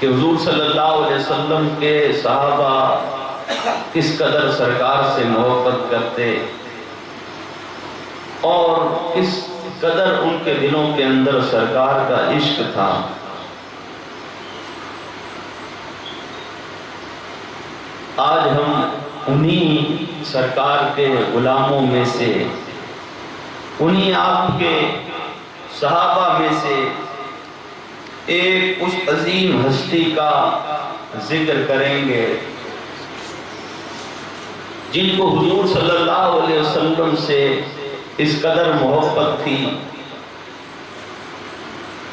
کہ حضور صلی اللہ علیہ وسلم کے صحابہ کس قدر سرکار سے محبت کرتے اور کس قدر ان کے دلوں کے اندر سرکار کا عشق تھا۔ آج ہم انہی سرکار کے غلاموں میں سے، انہی آپ کے صحابہ میں سے ایک اس عظیم ہستی کا ذکر کریں گے جن کو حضور صلی اللہ علیہ وسلم سے اس قدر محبت تھی،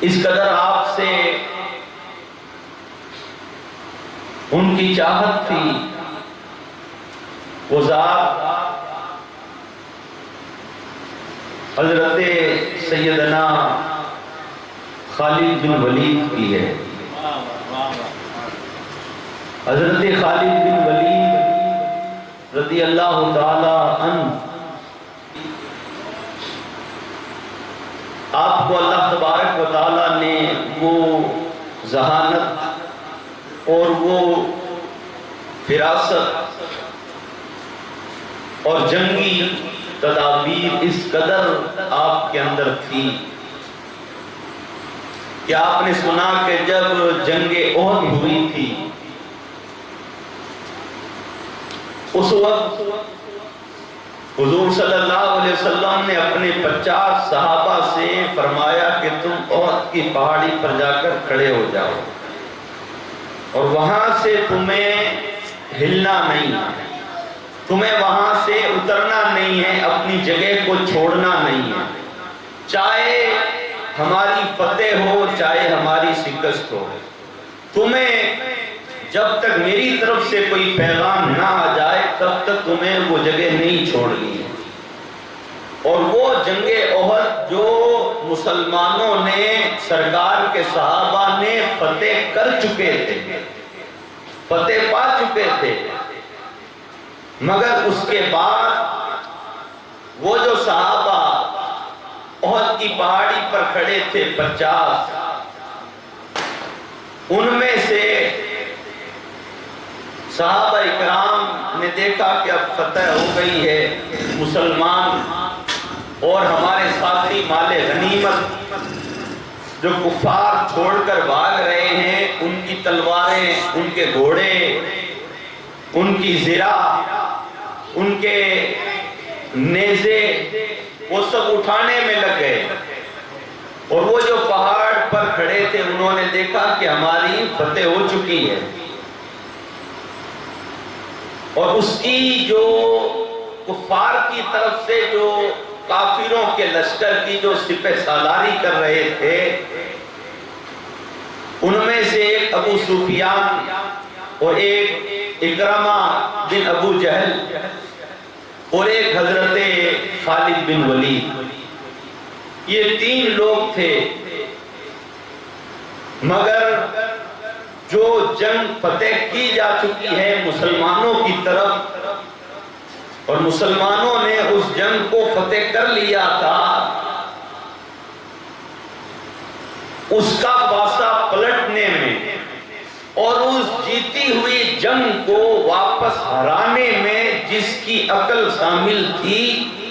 اس قدر آپ سے ان کی چاہت تھی۔ وہ ذات حضرت سیدنا خالد بن ولید کی ہے۔ حضرت خالد بن ولید رضی اللہ تعالی عنہ، آپ کو اللہ تبارک و تعالی نے وہ ذہانت اور وہ فراست اور جنگی تدابیر اس قدر آپ کے اندر تھی کہ آپ نے سنا کہ جب جنگ احد ہوئی تھی اس وقت حضور صلی اللہ علیہ وسلم نے اپنے 50 صحابہ سے فرمایا کہ تم احد کی پہاڑی پر جا کر کھڑے ہو جاؤ اور وہاں سے تمہیں ہلنا نہیں ہے، تمہیں وہاں سے اترنا نہیں ہے، اپنی جگہ کو چھوڑنا نہیں ہے، چاہے ہماری فتح ہو چاہے ہماری شکست ہو، تمہیں جب تک میری طرف سے کوئی پیغام نہ آ جائے تب تک تمہیں وہ جگہ نہیں چھوڑنی ہے۔ اور وہ جنگ احد جو مسلمانوں نے، سرکار کے صحابہ نے فتح کر چکے تھے، فتح پا چکے تھے، مگر اس کے بعد وہ جو صحابہ احد کی پہاڑی پر کھڑے تھے 50، ان میں سے صحابہ اکرام نے دیکھا کہ اب فتح ہو گئی ہے، مسلمان اور ہمارے ساتھی مال غنیمت جو کفار چھوڑ کر بھاگ رہے ہیں، ان کی تلواریں، ان کے گھوڑے، ان کی زرہ، ان کے نیزے، وہ سب اٹھانے میں لگ گئے، اور وہ جو پہاڑ پر کھڑے تھے انہوں نے دیکھا کہ ہماری فتح ہو چکی ہے، اور اس کی جو کفار کی طرف سے جو کافروں کے لشکر کی جو سپہ سالاری کر رہے تھے، ان میں سے ایک ابو سفیان اور ایک اکرمہ بن ابو جہل اور ایک حضرت خالد بن ولید، یہ 3 لوگ تھے، مگر جو جنگ فتح کی جا چکی ہے مسلمانوں کی طرف اور مسلمانوں نے اس جنگ کو فتح کر لیا تھا، اس کا پاسا پلٹنے میں اور اس جیتی ہوئی جنگ کو واپس ہرانے میں جس کی عقل شامل تھی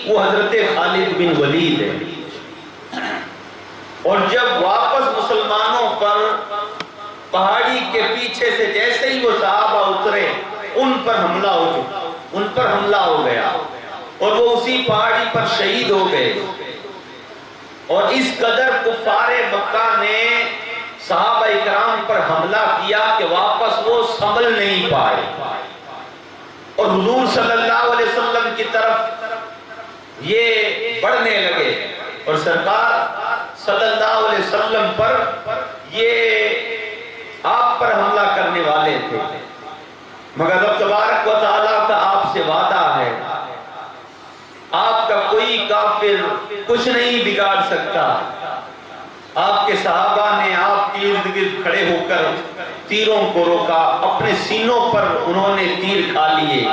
وہ حضرت خالد بن ولید ہے۔ اور جب واپس مسلمانوں پر پہاڑی کے پیچھے سے جیسے ہی وہ صحابہ اترے ان پر حملہ ہو چکا، ان پر حملہ ہو گیا اور وہ اسی پہاڑی پر شہید ہو گئے، اور اس قدر کفار مکہ نے صحابہ اکرام پر حملہ کیا کہ واپس وہ سنبھل نہیں پائے، اور حضور صلی اللہ علیہ وسلم کی طرف یہ بڑھنے لگے، اور سرکار صلی اللہ علیہ وسلم پر یہ آپ پر حملہ کرنے والے تھے، مگر رب تبارک و تعالیٰ کا آپ سے وعدہ ہے، آپ کا کوئی کافر کچھ نہیں بگاڑ سکتا۔ آپ کے صحابہ نے آپ کے ارد گرد کھڑے ہو کر تیروں کو روکا، اپنے سینوں پر انہوں نے تیر کھا لیے،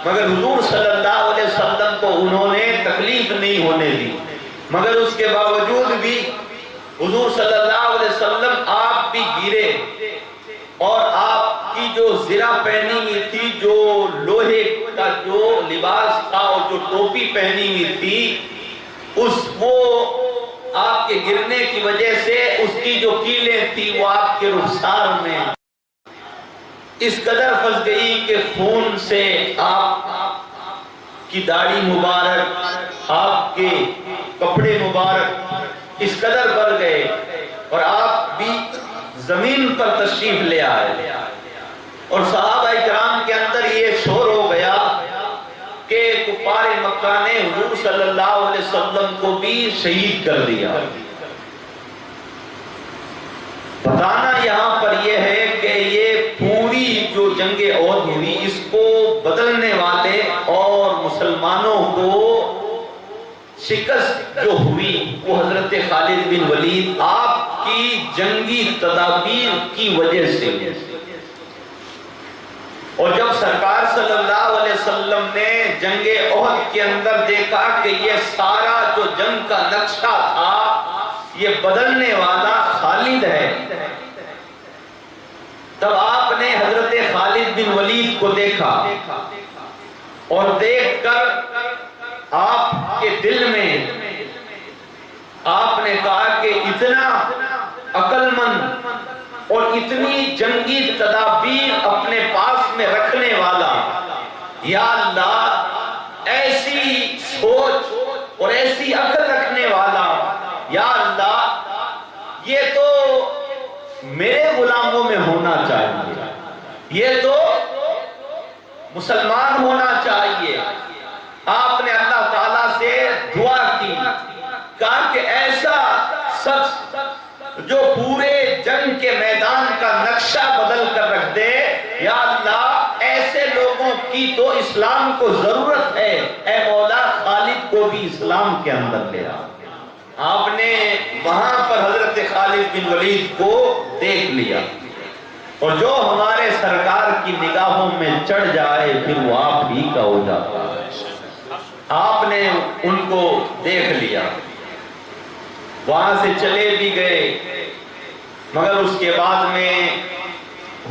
مگر حضور صلی اللہ علیہ وسلم کو انہوں نے تکلیف نہیں ہونے دی، مگر اس کے باوجود بھی حضور صلی اللہ علیہ وسلم آپ بھی گرے اور آپ کی جو زرہ پہنی ہوئی تھی، جو لوہے کا جو لباس تھا اور جو ٹوپی پہنی ہوئی تھی، وہ آپ کے گرنے کی وجہ سے اس کی جو کیلیں تھی وہ آپ کے رخسار میں اس قدر پھنس گئی کہ خون سے آپ کی داڑھی مبارک، آپ کے کپڑے مبارک اس قدر بھر گئے اور آپ بھی زمین پر تشریف لے آئے، اور صحابہ اکرام کے اندر یہ شور ہو گیا کہ کفار مکہ نے حضور صلی اللہ علیہ وسلم کو بھی شہید کر دیا۔ بتانا یہاں پر یہ ہے کہ یہ پوری جو جنگ احد ہوئی، اس کو بدلنے والے اور مسلمانوں کو شکست جو ہوئی وہ حضرت خالد بن ولید آپ کی جنگی تدابیر کی وجہ سے۔ اور جب سرکار صلی اللہ علیہ وسلم نے جنگ احد کے اندر دیکھا کہ یہ سارا جو جنگ کا نقشہ تھا یہ بدلنے والا خالد ہے، تب آپ نے حضرت خالد بن ولید کو دیکھا اور دیکھ کر آپ کے دل میں آپ نے کہا کہ اتنا عقل مند اور اتنی جنگی تدابیر اپنے پاس میں رکھنے والا، یا اللہ ایسی سوچ اور ایسی عقل رکھنے والا، یا اللہ یہ تو میرے غلاموں میں ہونا چاہیے، یہ تو مسلمان ہونا چاہیے۔ آپ نے اللہ تعالیٰ سے دعا کی، کہا کہ ایسا شخص جو پورے جنگ کے میدان کا نقشہ بدل کر رکھ دے، یا اللہ ایسے لوگوں کی تو اسلام کو ضرورت ہے، اے مولا خالد کو بھی اسلام کے اندر لے آ۔ آپ نے وہاں پر حضرت خالد بن ولید کو دیکھ لیا، اور جو ہمارے سرکار کی نگاہوں میں چڑھ جائے پھر وہ آپ ہی کا ہو جاتا ہے۔ آپ نے ان کو دیکھ لیا، وہاں سے چلے بھی گئے، مگر اس کے بعد میں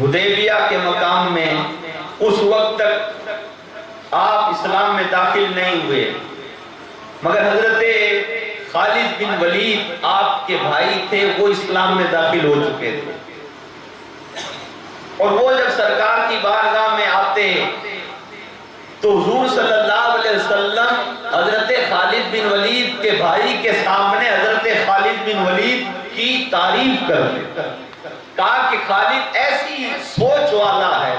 حدیبیہ کے مقام میں اس وقت تک آپ اسلام میں داخل نہیں ہوئے، مگر حضرت خالد بن ولید آپ کے بھائی تھے، وہ اسلام میں داخل ہو چکے تھے، اور وہ جب سرکار کی بارگاہ میں آتے تو حضور صلی اللہ علیہ وسلم حضرت خالد بن ولید کے بھائی کے سامنے حضرت خالد بن ولید کی تعریف کرتے، کہا کہ خالد ایسی سوچ والا ہے،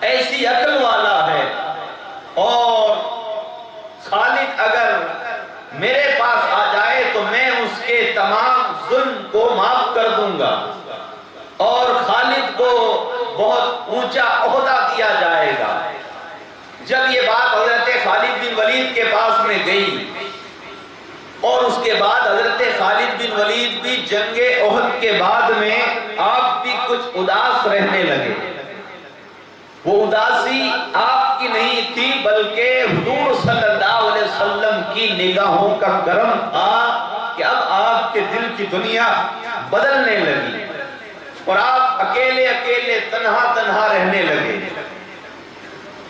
ایسی عقل والا ہے، اور خالد اگر میرے پاس آ جائے تو میں اس کے تمام ظلم کو معاف کر دوں گا، اور خالد کو بہت اونچا عہدہ دیا جائے گا۔ جب یہ بات حضرت خالد بن ولید کے پاس میں گئی، اور اس کے بعد حضرت خالد بن ولید بھی جنگ احد کے بعد میں آپ بھی کچھ اداس رہنے لگے۔ وہ اداسی آپ کی نہیں تھی، بلکہ حضور صلی اللہ علیہ وسلم کی نگاہوں کا کرم تھا کہ اب آپ کے دل کی دنیا بدلنے لگی، اور آپ اکیلے اکیلے تنہا تنہا رہنے لگے۔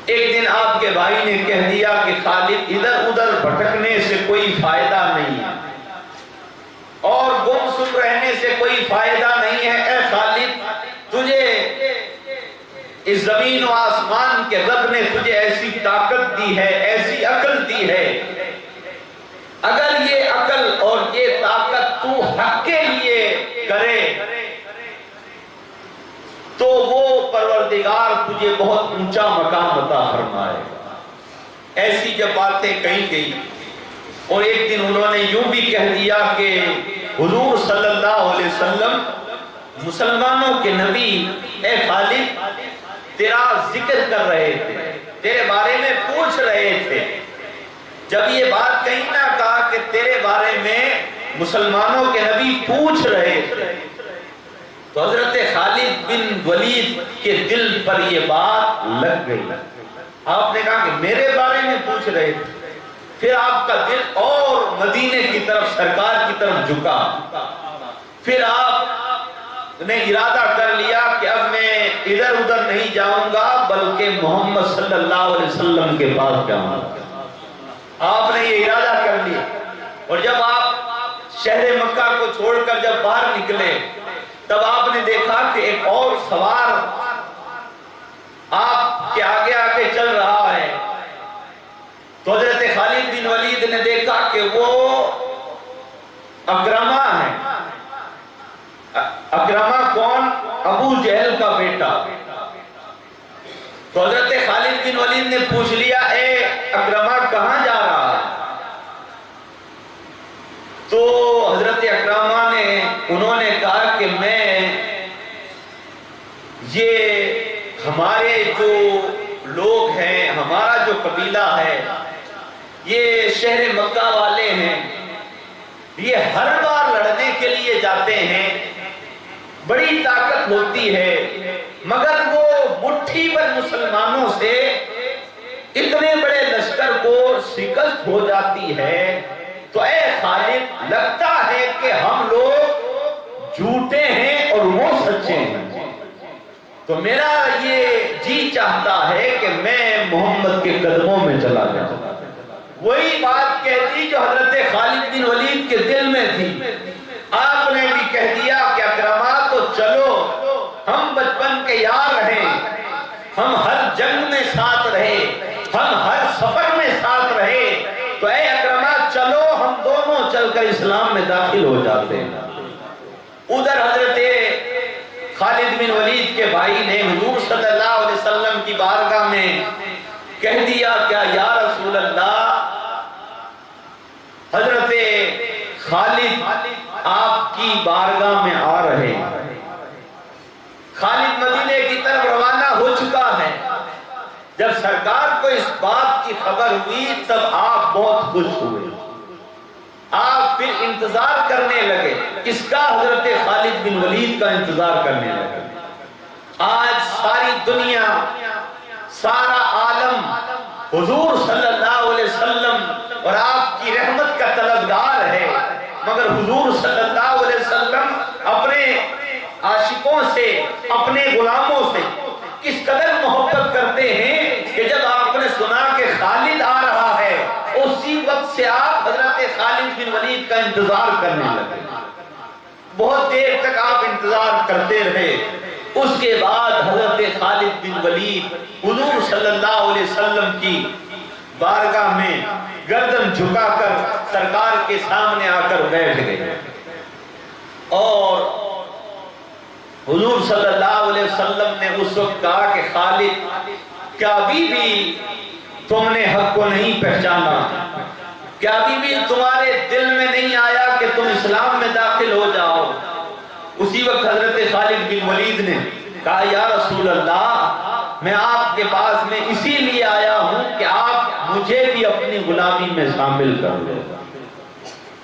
ایک دن آپ کے بھائی نے کہہ دیا کہ خالد ادھر ادھر بھٹکنے سے کوئی فائدہ نہیں ہے، اور گم سم رہنے سے کوئی فائدہ نہیں ہے، اے خالد تجھے اس زمین و آسمان کے رب نے تجھے ایسی طاقت دی ہے، ایسی عقل دی ہے، اگر یہ عقل اور یہ طاقت تو حق کے لیے کرے تو وہ پروردگار تجھے بہت اونچا مقام عطا فرمائے گا۔ ایسی جب باتیں کہی گئی، اور ایک دن انہوں نے یوں بھی کہہ دیا کہ حضور صلی اللہ علیہ وسلم مسلمانوں کے نبی اے خالد تیرا ذکر کر رہے تھے، تیرے بارے میں پوچھ رہے تھے۔ جب یہ بات کہیں نہ کہا کہ تیرے بارے میں مسلمانوں کے نبی پوچھ رہے تھے، تو حضرت خالد بن ولید کے دل پر یہ بات لگ گئی۔ آپ نے کہا کہ میرے بارے میں پوچھ رہے تھے، پھر آپ کا دل اور مدینے کی طرف سرکار کی طرف جھکا، پھر آپ نے ارادہ کر لیا کہ اب میں ادھر ادھر نہیں جاؤں گا بلکہ محمد صلی اللہ علیہ وسلم کے پاس جاؤں گا۔ آپ نے یہ ارادہ کر لیا، اور جب آپ شہر مکہ کو چھوڑ کر جب باہر نکلے تب آپ نے دیکھا کہ ایک اور سوار آپ کے آگے آگے چل رہا ہے۔ تو حضرت خالد بن ولید نے دیکھا کہ وہ اکرمہ ہے۔ اکرمہ کون؟ ابو جہل کا بیٹا۔ تو حضرت خالد بن ولید نے پوچھ لیا، اے اکرمہ کہاں جا رہا ہے؟ تو حضرت اکرمہ نے انہوں نے کہا کہ میں یہ ہمارے جو لوگ ہیں، ہمارا جو قبیلہ ہے، یہ شہر مکہ والے ہیں، یہ ہر بار لڑنے کے لیے جاتے ہیں، بڑی طاقت ہوتی ہے، مگر وہ مٹھی پر مسلمانوں سے اتنے بڑے لشکر کو شکست ہو جاتی ہے۔ تو اے خالد، لگتا ہے کہ ہم لوگ جھوٹے ہیں اور وہ سچے ہیں، تو میرا یہ جی چاہتا ہے کہ میں محمد کے قدموں میں چلا جاؤں۔ وہی بات کہتی جو حضرت خالد بن ولید کے دل میں تھی، آپ نے بھی کہہ دیا کہ اکرمہ تو چلو، ہم بچپن کے یار رہے، ہم ہر جنگ میں ساتھ رہے، ہم ہر سفر میں ساتھ رہے، تو اے اکرمہ چلو، ہم دونوں چل کر اسلام میں داخل ہو جاتے ہیں۔ ادھر حضرت خالد بن ولید کے بھائی نے حضور صلی اللہ علیہ وسلم کی بارگاہ میں کہہ دیا، کیا یا رسول اللہ، حضرت خالد آپ کی بارگاہ میں آ رہے ہیں۔ خالد مدینے کی طرف روانہ ہو چکا ہے۔ جب سرکار کو اس بات کی خبر ہوئی تب آپ بہت خوش ہوئے، آپ پھر انتظار کرنے لگے۔ کس کا؟ حضرت خالد بن ولید کا انتظار کرنے لگے۔ آج ساری دنیا، سارا عالم حضور صلی اللہ علیہ وسلم اور آپ کی رحمت کا طلبگار ہے، مگر حضور صلی اللہ علیہ وسلم اپنے عاشقوں سے، اپنے غلاموں سے کس قدر محبت کرتے ہیں کہ جب آپ نے سنا کہ خالد آ رہا ہے، اسی وقت سے آپ حضرت خالد بن ولید کا انتظار کرنے لگے۔ بہت دیر تک آپ انتظار کرتے رہے۔ اس کے بعد حضرت خالد بن ولید حضور صلی اللہ علیہ وسلم کی بارگاہ میں گردن جھکا کر سرکار کے سامنے آ کر بیٹھ گئے، اور حضور صلی اللہ علیہ وسلم نے اس وقت کہا کہ خالد، کیا ابھی بھی تم نے حق کو نہیں پہچانا؟ کیا ابھی بھی تمہارے دل میں نہیں آیا کہ تم اسلام میں داخل ہو جاؤ؟ اسی وقت حضرت خالد بن ولید نے کہا، یا رسول اللہ، میں آپ کے پاس میں اسی لیے آیا ہوں کہ آپ مجھے بھی اپنی غلامی میں شامل کر لیں۔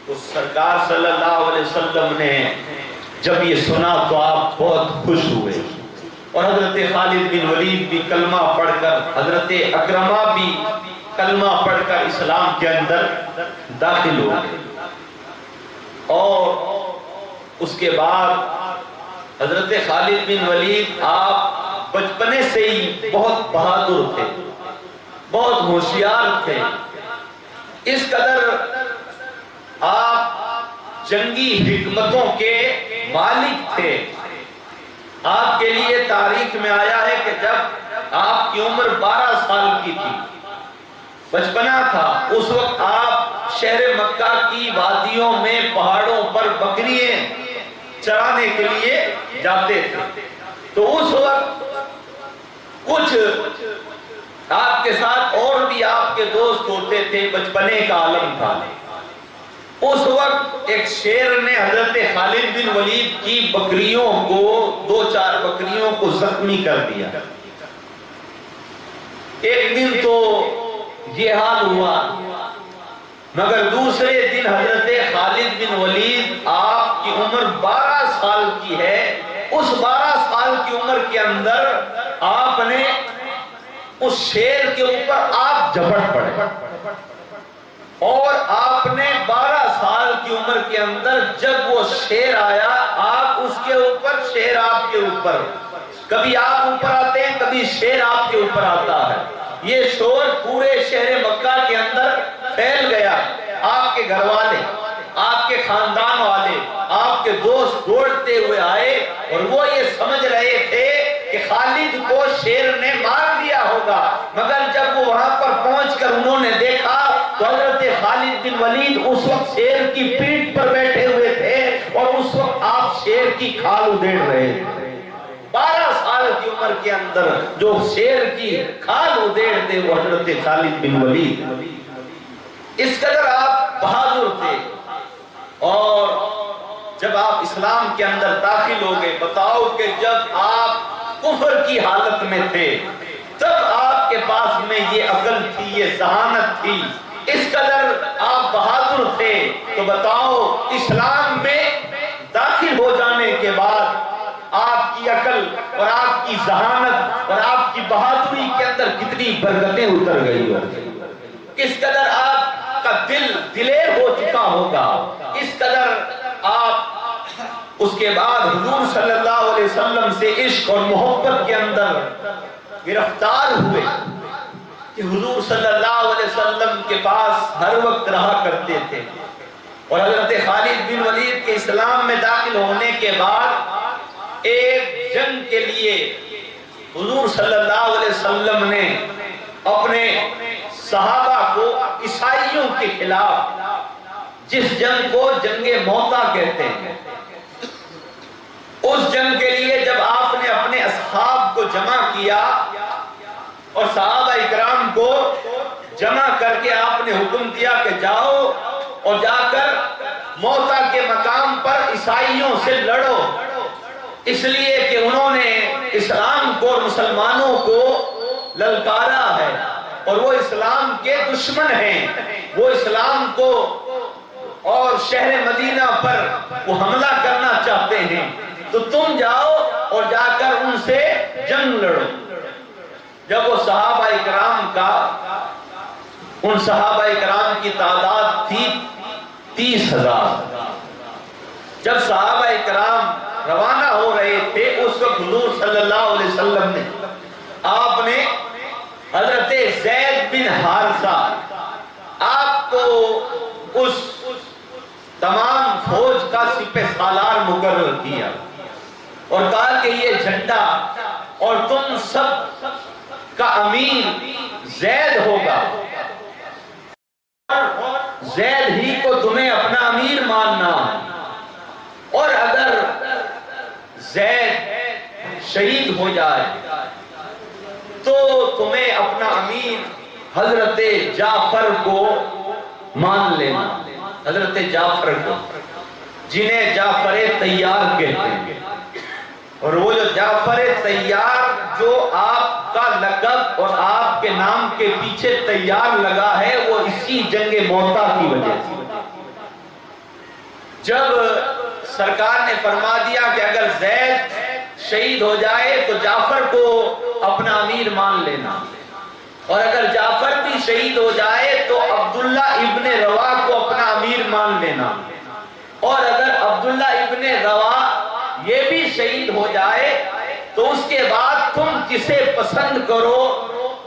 تو سرکار صلی اللہ علیہ وسلم نے جب یہ سنا تو آپ بہت خوش ہوئے، اور حضرت خالد بن ولید بھی کلمہ پڑھ کر، حضرت اکرمہ بھی کلمہ پڑھ کر اسلام کے اندر داخل ہو گئے۔ اور اس کے بعد حضرت خالد بن ولید آپ بچپنے سے ہی بہت بہادر تھے، بہت ہوشیار تھے، اس قدر آپ جنگی حکمتوں کے مالک تھے۔ آپ کے لیے تاریخ میں آیا ہے کہ جب آپ کی عمر 12 سال کی تھی، بچپنا تھا، اس وقت آپ شہر مکہ کی وادیوں میں پہاڑوں پر بکریاں چرانے کے لیے جاتے تھے۔ تو اس وقت کچھ آپ کے ساتھ اور بھی آپ کے دوست ہوتے تھے، بچپنے کا عالم تھا۔ اس وقت ایک شیر نے حضرت خالد بن ولید کی بکریوں کو، 2-4 بکریوں کو زخمی کر دیا۔ ایک دن تو یہ حال ہوا، مگر دوسرے دن حضرت خالد بن ولید، آپ کی عمر 12 سال کی ہے، اس 12 سال کی عمر کے اندر آپ نے اس شیر کے اوپر آپ جھپٹ پڑے، اور آپ نے 12 سال کی عمر کے اندر جب وہ شیر آیا، آپ اس کی کے اوپر، شیر آپ کے اوپر، کبھی آپ اوپر آتے ہیں، کبھی شیر آپ کے اوپر آتا ہے۔ یہ شور پورے شہر مکہ کے اندر پھیل گیا۔ آپ کے گھر والے، آپ کے خاندان والے، آپ کے دوست دوڑتے ہوئے آئے اور وہ یہ سمجھ رہے تھے کہ خالد کو شیر نے مار دیا ہوگا، مگر جب وہ وہاں پر پہنچ کر انہوں نے دیکھا تو حضرت خالد بن ولید اس وقت شیر کی پیٹھ پر بیٹھے ہوئے تھے اور اس وقت آپ شیر کی کھال ادھیڑ رہے تھے۔ 12 سال کی عمر کے اندر جو شیر کی کھال ادھیڑتے وہ حضرت خالد بن ولید، اس قدر آپ بہادر تھے۔ اور جب آپ اسلام کے اندر داخل ہو گئے، بتاؤ کہ جب آپ کفر کی حالت میں تھے تب آپ کے پاس میں یہ عقل تھی، یہ ذہانت تھی، اس قدر آپ بہادر تھے، تو بتاؤ اسلام میں داخل ہو جانے کے بعد آپ کی عقل اور آپ کی ذہانت اور آپ کی بہادری کے اندر کتنی برکتیں اتر گئی ہو، کس قدر آپ کا دل دلیر ہو چکا ہوگا، اس قدر آپ اس کے بعد حضور صلی اللہ علیہ وسلم سے عشق اور محبت کے اندر گرفتار ہوئے کہ حضور صلی اللہ علیہ وسلم کے پاس ہر وقت رہا کرتے تھے۔ اور حضرت خالد بن ولید کے اسلام میں داخل ہونے کے بعد ایک جنگ کے لیے حضور صلی اللہ علیہ وسلم نے اپنے صحابہ کو عیسائیوں کے خلاف، جس جنگ کو جنگ موتا کہتے ہیں، اس جنگ کے لیے جب آپ نے اپنے اصحاب کو جمع کیا اور صحابہ اکرام کو جمع کر کے آپ نے حکم دیا کہ جاؤ اور جا کر موتا کے مقام پر عیسائیوں سے لڑو، اس لیے کہ انہوں نے اسلام کو اور مسلمانوں کو للکارا ہے اور وہ اسلام کے دشمن ہیں، وہ اسلام کو اور شہر مدینہ پر وہ حملہ کرنا چاہتے ہیں، تو تم جاؤ اور جا کر ان سے جنگ لڑو۔ جب وہ صحابہ اکرام کا، ان صحابہ اکرام کی تعداد تھی 30,000، جب صحابہ اکرام روانہ ہو رہے تھے اس وقت حضور صلی اللہ علیہ وسلم نے، آپ نے حضرت زید بن حارثہ آپ کو اس تمام فوج کا سپہ سالار مقرر کیا اور کہا کہ یہ جھنڈا اور تم سب کا امیر زید ہوگا، زید ہی کو تمہیں اپنا امیر ماننا، اور اگر زید شہید ہو جائے تو تمہیں اپنا امیر حضرت جعفر کو مان لینا، حضرت جعفر کو، جنہیں جعفر طیار کہتے ہیں۔ اور وہ جو جعفر طیار جو آپ کا لقب اور آپ کے نام کے پیچھے طیار لگا ہے، وہ اسی جنگ موتا کی وجہ سے۔ جب سرکار نے فرما دیا کہ اگر زید شہید ہو جائے تو جعفر کو اپنا امیر مان لینا، اور اگر جعفر بھی شہید ہو جائے تو عبداللہ ابن روا کو اپنا امیر مان لینا، اور اگر عبداللہ ابن روا یہ بھی شہید ہو جائے تو اس کے بعد تم جسے پسند کرو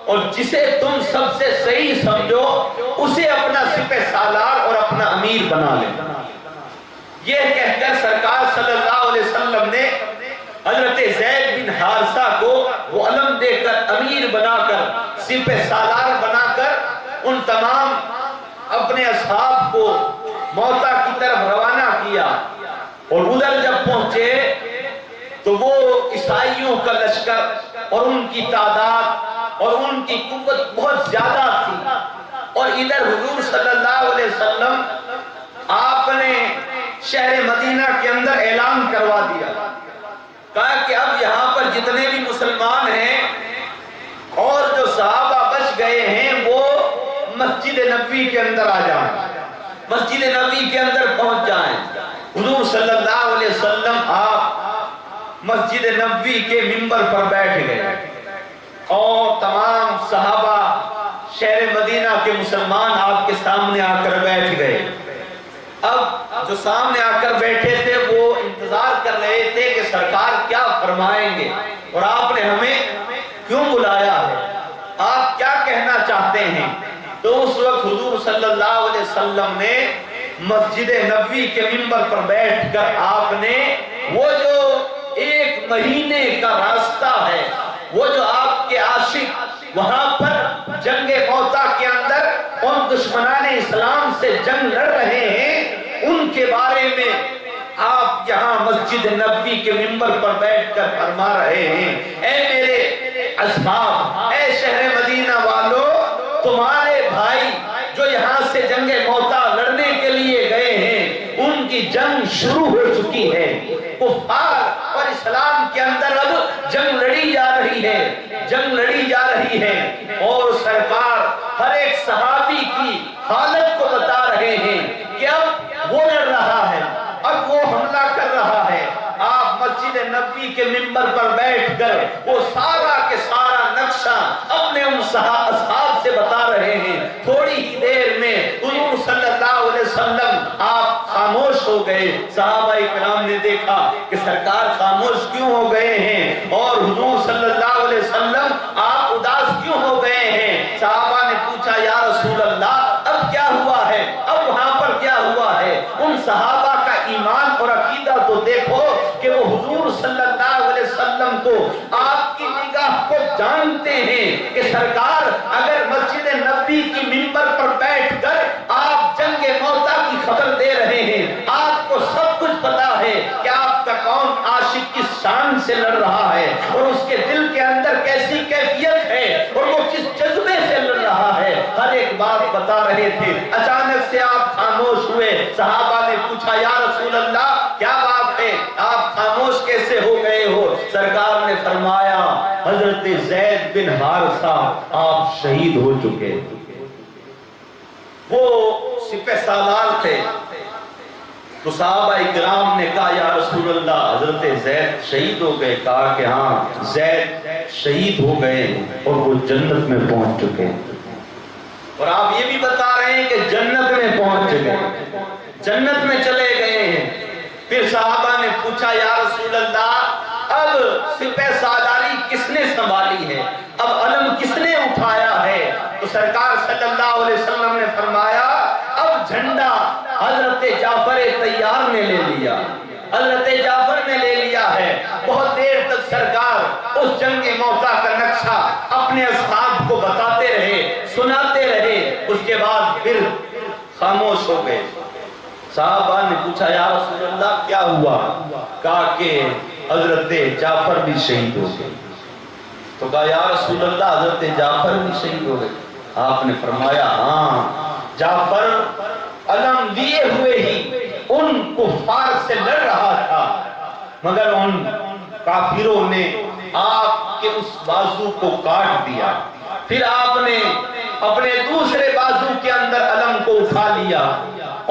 اور جسے تم سب سے صحیح سمجھو اسے اپنا سپہ سالار اور اپنا امیر بنا لینا۔ یہ کہہ کر سرکار صلی اللہ علیہ وسلم نے حضرت زید بن حارثہ کو وہ علم دے کر امیر بنا کر سپہ سالار بنا کر ان تمام اپنے اصحاب کو موتا کی طرف روانہ کیا، اور ادھر جب پہنچے تو وہ عیسائیوں کا لشکر اور ان کی تعداد اور ان کی قوت بہت زیادہ تھی، اور ادھر حضور صلی اللہ علیہ وسلم آپ نے شہر مدینہ کے اندر اعلان کروا دیا، کہا کہ اب یہاں پر جتنے بھی مسلمان ہیں اور جو صحابہ بچ گئے ہیں وہ مسجد نبوی کے اندر آ جائیں، مسجد نبوی کے اندر پہنچ جائیں۔ حضور صلی اللہ علیہ وسلم آپ مسجد نبوی کے منبر پر بیٹھ گئے اور تمام صحابہ شہر مدینہ کے مسلمان آپ کے سامنے آ کر بیٹھ گئے۔ اب جو سامنے آ کر بیٹھے تھے وہ انتظار کر رہے تھے کہ فرمائیں گے اور آپ نے ہمیں کیوں بلایا ہے، آپ کیا کہنا چاہتے ہیں؟ تو اس وقت حضور صلی اللہ علیہ وسلم نے مسجد نبوی کے منبر پر بیٹھ کر آپ نے وہ جو 1 مہینے کا راستہ ہے، وہ جو آپ کے عاشق وہاں پر جنگ موتا کے اندر ان دشمنان اسلام سے جنگ لڑ رہے ہیں، ان کے بارے میں آپ یہاں مسجد نبوی کے منبر پر بیٹھ کر فرما رہے ہیں، اے میرے اصحاب، اے شہر مدینہ والو، تمہارے بھائی جو یہاں سے جنگ موتا لڑنے کے لیے گئے ہیں، ان کی جنگ شروع ہو چکی ہے، کفار اور اسلام کے اندر اب جنگ لڑی جا رہی ہے، جنگ لڑی جا رہی ہے، اور سرکار ہر ایک صحابی کی حالت کو بتا رہے ہیں کہ اب وہ لڑ رہا ہے، اب وہ حملہ کر رہا ہے۔ آپ مسجد نبوی کے منبر پر بیٹھ کر وہ سارا کے سارا نقشہ اپنے ان اصحاب سے بتا رہے ہیں۔ تھوڑی ہی دیر میں حضور صلی اللہ علیہ وسلم آپ خاموش ہو گئے۔ صحابہ کرام نے دیکھا کہ سرکار خاموش کیوں ہو گئے ہیں، اور حضور صلی اللہ علیہ وسلم آپ اداس کیوں ہو گئے ہیں؟ صحابہ نے پوچھا یا رسول اللہ اب کیا ہوا ہے، اب وہاں پر کیا ہوا ہے؟ ان صحابہ کا ایمان اور عقیدہ تو دیکھو کہ وہ حضور صلی اللہ علیہ وسلم کو آپ کی نگاہ کو جانتے ہیں کہ سرکار اگر مسجد نبوی کی منبر پر بیٹھ کر آپ جنگ موتا کی خبر دے رہے ہیں، آپ کو سب کچھ پتا ہے کہ آپ کا کون عاشق کس شان سے لڑ رہا ہے اور اس کے دل کے اندر کیسی کیفیت ہے اور وہ کس جذبے سے لڑ رہا ہے، ہر ایک بات بتا رہے تھے۔ اچانک سے آپ خاموش ہوئے۔ صحابہ نے پوچھا یا رسول اللہ کیا بات ہے، آپ خاموش کیسے ہو گئے ہو؟ سرکار نے فرمایا حضرت زید بن حارثہ آپ شہید ہو چکے۔ وہ سپہ سالار تھے، تو صحابہ اکرام نے کہا یا رسول اللہ حضرت زید شہید ہو گئے؟ کہا کہ ہاں زید شہید ہو گئے اور وہ جنت میں پہنچ چکے۔ اور آپ یہ بھی بتا رہے ہیں کہ جنت میں پہنچ گئے، جنت میں چلے گئے ہیں۔ پھر صحابہ نے پوچھا یا رسول اللہ اب سپہ سالاری کس نے سنبھالی ہے، اب علم کس نے اٹھایا ہے؟ تو سرکار صلی اللہ علیہ وسلم نے فرمایا اب جھنڈا حضرت جعفر طیار نے لے لیا، حضرت جعفر نے لے لیا ہے۔ بہت دیر تک سرکار اس جنگ موتا کا نقشہ اپنے اصحاب کو بتاتے رہے، سناتے رہے، اس کے بعد پھر خاموش ہو گئے۔ صحابہ نے پوچھا یا رسول اللہ کیا ہوا؟ کہا کہ حضرت جعفر بھی شہید ہو گئے۔ تو کہا یا رسول اللہ حضرت جعفر بھی شہید ہو گئے؟ آپ نے فرمایا ہاں جعفر علم لیے ہوئے ہی ان کفار سے لڑ رہا تھا، مگر ان کافروں نے آپ کے اس بازو کو کاٹ دیا۔ پھر آپ نے اپنے دوسرے بازو کے اندر علم کو اٹھا لیا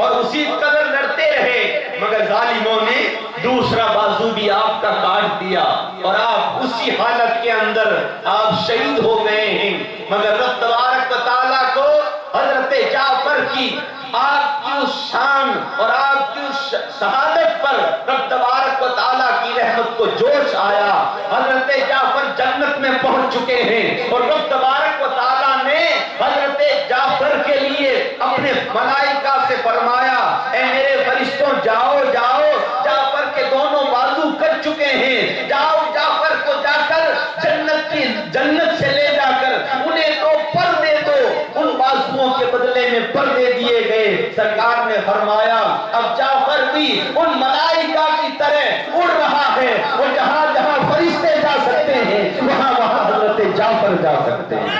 اور اسی قدر لڑتے رہے، مگر ظالموں نے دوسرا بازو بھی آپ کا کاٹ دیا اور آپ اسی حالت کے اندر آپ شہید ہو گئے ہیں۔ مگر رب تبارک و تعالیٰ کو حضرت جعفر کی آپ کی اس شان اور آپ کی اس شہادت پر رب تبارک و تعالیٰ کی رحمت کو جوش آیا۔ حضرت جعفر جنت میں پہنچ چکے ہیں اور رب تبارک و تعالیٰ نے حضرت جعفر کے لیے اپنے ملائکہ سے فرمایا اے میرے فرشتوں جاؤ جاؤ، جعفر کے دونوں بازو کٹ چکے ہیں، جاؤ جعفر کو جا کر جنت سے لے جا کر انہیں دو پر دے دو۔ ان بازوؤں کے بدلے میں پردے دیے گئے۔ سرکار نے فرمایا اب جعفر بھی ان ملائکہ کی طرح اڑ رہا ہے، اور جہاں جہاں فرشتے جا سکتے ہیں وہاں وہاں حضرت جعفر جا سکتے ہیں۔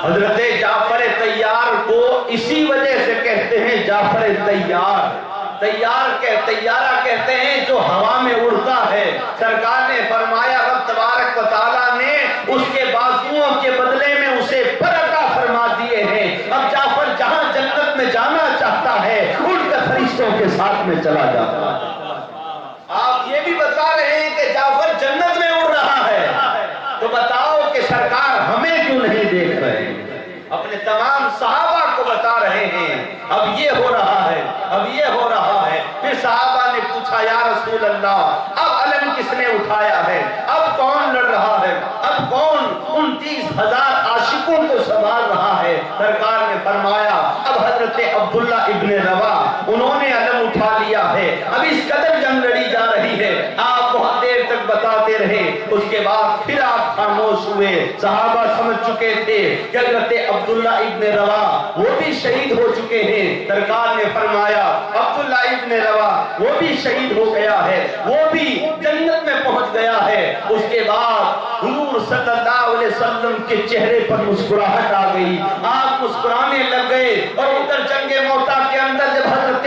حضرت جعفر طیار کو اسی وجہ سے کہتے ہیں جعفر طیار، طیارہ کہتے ہیں جو ہوا میں اڑتا ہے۔ سرکار نے فرمایا رب تبارک و تعالیٰ نے اس کے بازوؤں کے بدلے میں اسے پر عطا فرما دیے ہیں۔ اب جعفر جہاں جنت میں جانا چاہتا ہے اڑ کر فرشتوں کے ساتھ میں چلا جاتا ہے۔ آپ یہ بھی بتا رہے ہیں کہ جعفر جنت میں اڑ رہا ہے، تو بتاؤ کہ سرکار ہمیں کیوں نہیں دیکھ رہے ہیں؟ اپنے تمام صحابہ کو بتا رہے ہیں اب یہ ہو رہا ہے، اب یہ ہو رہا ہے۔ پھر صحابہ نے پوچھا یا رسول اللہ اب علم کس نے اٹھایا ہے، اب کون لڑ رہا ہے، اب کون 29,000 عاشقوں کو سنبھال رہا ہے؟ سرکار نے فرمایا اب حضرت عبداللہ ابن روا انہوں نے علم اٹھا لیا ہے، اب اس قدر جنگ لڑی جا رہی ہے۔ آپ بہت دیر تک بتاتے رہے، اس کے بعد پھر آپ خاموش ہوئے۔ صحابہ سمجھ چکے تھے کہ حضرت عبداللہ ابن روا وہ بھی شہید ہو چکے ہیں۔ سرکار نے فرمایا عبداللہ ابن روا وہ بھی شہید ہو گیا ہے، وہ بھی جنت میں پہنچ گیا ہے۔ اس کے بعد حضور صلی اللہ علیہ وسلم کے چہرے پر مسکراہٹ آ گئی، آپ مسکرانے لگ گئے۔ اور ادھر جنگ موتا کے اندر جب حضرت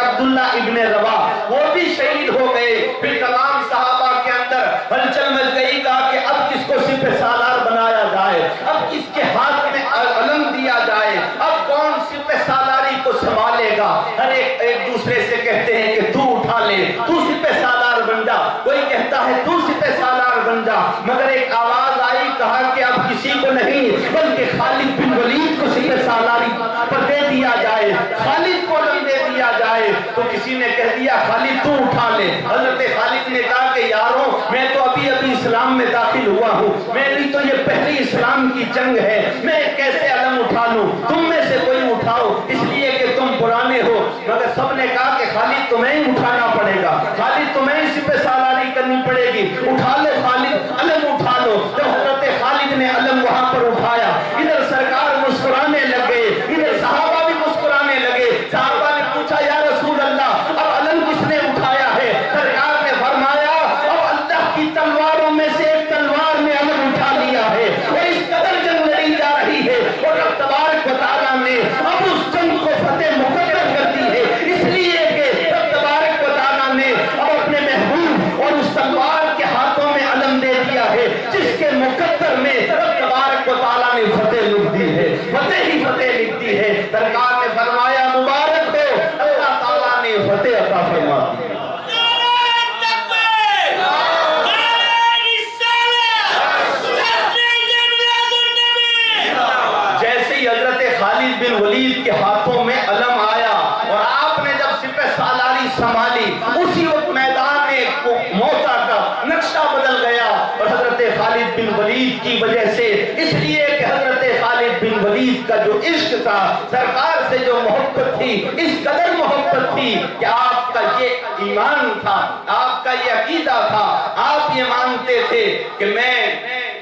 عبداللہ ابن روا وہ بھی شہید ہو گئے، پھر تمام صحابہ کے اندر ہلچل مچ گئی، کہا کہ اب کس کو سپہ سالار بنایا جائے، اب کس کے ہاتھ میں علم دیا جائے، اب کون سپہ سالاری کو سنبھالے گا؟ ہر ایک دوسرے سے کہتے ہیں کہ تو اٹھا لے، تو سپہ سالار بن جا، کوئی کہتا ہے تو سپہ سالار بن جا، مگر ایک آواز آئی، کہا کہ اب کسی کو نہیں بلکہ خالد بن ولید کو سپہ سالاری پر دے دیا جائے، خالد کو علم دے دیا جائے۔ تو کسی نے کہہ دیا خالد تو اٹھا لے۔ حضرت خالد نے کہا کہ یاروں میں تو ابھی اسلام میں داخل ہوا ہوں، میری تو یہ پہلی اسلام کی جنگ ہے، میں کیسے علم اٹھا لوں؟ تم میں سے کوئی اٹھاؤ، اس لیے کہ تم پرانے ہو۔ مگر سب نے کہا کہ خالد تمہیں ہی اٹھانا پڑے گا، خالد تمہیں ہی سپہ سالاری کرنی پڑے گی، اٹھا لو خالد، علم اٹھا لو۔ جب حضرت خالد نے علم وہاں پر اٹھایا، ادھر سرکار مسکرانے لگے، ادھر صحابہ بھی مسکرانے لگے۔ صحابہ نے پوچھا یا رسول اللہ اب علم کس نے اٹھایا ہے؟ سرکار نے فرمایا اب اللہ کی تلواروں میں سے ایک تلوار نے علم اٹھا لیا ہے، اور اس قدر جنگ لڑی جا رہی ہے، اور رب تبارک و تعالیٰ نے اب اس جنگ کو فتح مقدر کر دی ہے، اس لیے کہ رب تبارک و تعالیٰ نے اب اپنے محبوب اور اس تلوار کے ہاتھوں میں علم دے دیا ہے، جس کے مقدر میں رب تبارک و تعالیٰ نے فتح لکھ دی ہے، فتح ہی فتح لکھ دی ہے۔ سرکار نے فرمایا مبارک ہو، اللہ تعالیٰ نے فتح عطا فرما دی۔ خالد بن ولید کے ہاتھوں میں علم آیا اور آپ نے جب سپہ سالاری سنبھالی، اسی وقت میدان میں موتا کا نقشہ بدل گیا۔ اور حضرت خالد بن ولید کی وجہ سے، اس لیے کہ حضرت خالد بن ولید کا جو عشق تھا، سرکار سے جو محبت تھی، اس قدر محبت تھی کہ آپ کا یہ ایمان تھا، آپ کا یہ عقیدہ تھا، آپ یہ مانتے تھے کہ میں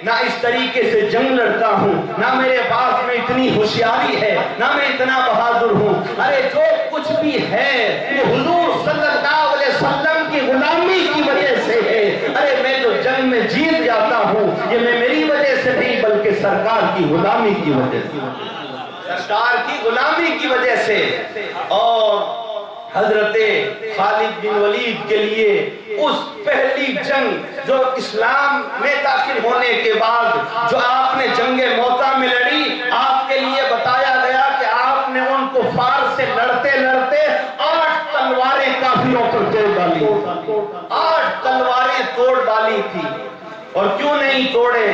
نہ اس طریقے سے جنگ لڑتا ہوں، نہ میرے پاس میں اتنی ہوشیاری ہے، نہ میں اتنا بہادر ہوں، ارے جو کچھ بھی ہے وہ حضور صلی اللہ علیہ وسلم کی غلامی کی وجہ سے ہے، ارے میں جو جنگ میں جیت جاتا ہوں یہ میں میری وجہ سے نہیں بلکہ سرکار کی غلامی کی وجہ سے، سرکار کی غلامی کی وجہ سے۔ اور حضرت خالد بن ولید کے لیے اس پہلی جنگ جو اسلام میں داخل ہونے کے بعد جو آپ نے جنگ موتا میں لڑی، آپ کے لیے بتایا گیا کہ آپ نے ان کفار سے لڑتے لڑتے 8 تلواریں کافروں پر توڑ ڈالی، 8 تلواریں توڑ ڈالی تھی۔ اور کیوں نہیں توڑے؟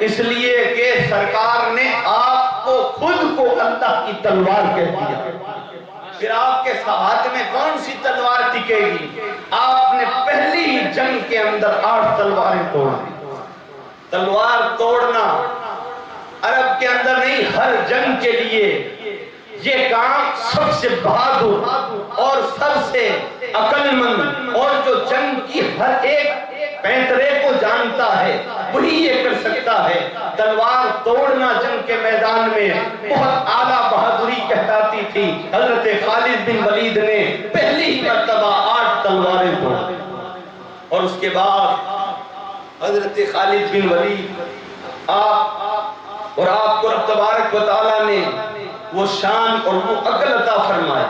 اس لیے کہ سرکار نے آپ کو خود کو اللہ کی تلوار کہہ دیا۔ پھر آپ کے ہاتھ میں کون سی تلوار ٹکے گی؟ آپ نے پہلی ہی جنگ کے اندر 8 تلواریں توڑ دی۔ تلوار توڑنا عرب کے اندر نہیں، ہر جنگ کے لیے یہ کام سب سے بہادر اور سب سے عقل مند اور جو جنگ کی ہر ایک پینترے کو جانتا ہے وہی یہ کر سکتا ہے۔ تلوار توڑنا جنگ کے میدان میں بہت اعلیٰ بہادری کہلاتی تھی۔ حضرت خالد بن ولید نے پہلی ہی مرتبہ 8 تلواریں توڑی، اور اس کے بعد حضرت خالد بن ولید آپ کو رب تبارک و تعالیٰ نے وہ شان اور وہ عقل عطا فرمائی۔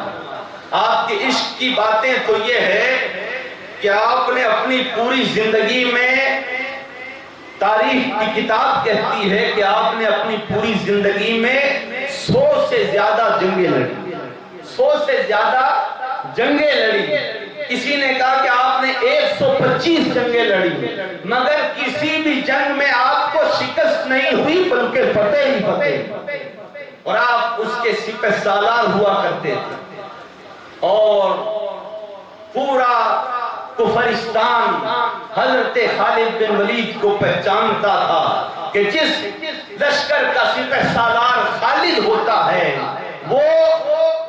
آپ کے عشق کی باتیں تو یہ ہے کہ آپ نے اپنی پوری زندگی میں، تاریخ کی کتاب کہتی ہے کہ آپ نے اپنی پوری زندگی میں 100 سے زیادہ جنگیں لڑی، 100 سے زیادہ جنگیں لڑی۔ کسی نے کہا کہ آپ نے 125 جنگیں لڑی، مگر کسی بھی جنگ میں آپ کو شکست نہیں ہوئی بلکہ فتح ہی فتح۔ اور آپ اس کے سپہ سالار ہوا کرتے تھے، اور پورا کفرستان حضرت خالد بن ولید کو پہچانتا تھا کہ جس لشکر کا سپہ سالار خالد ہوتا ہے وہ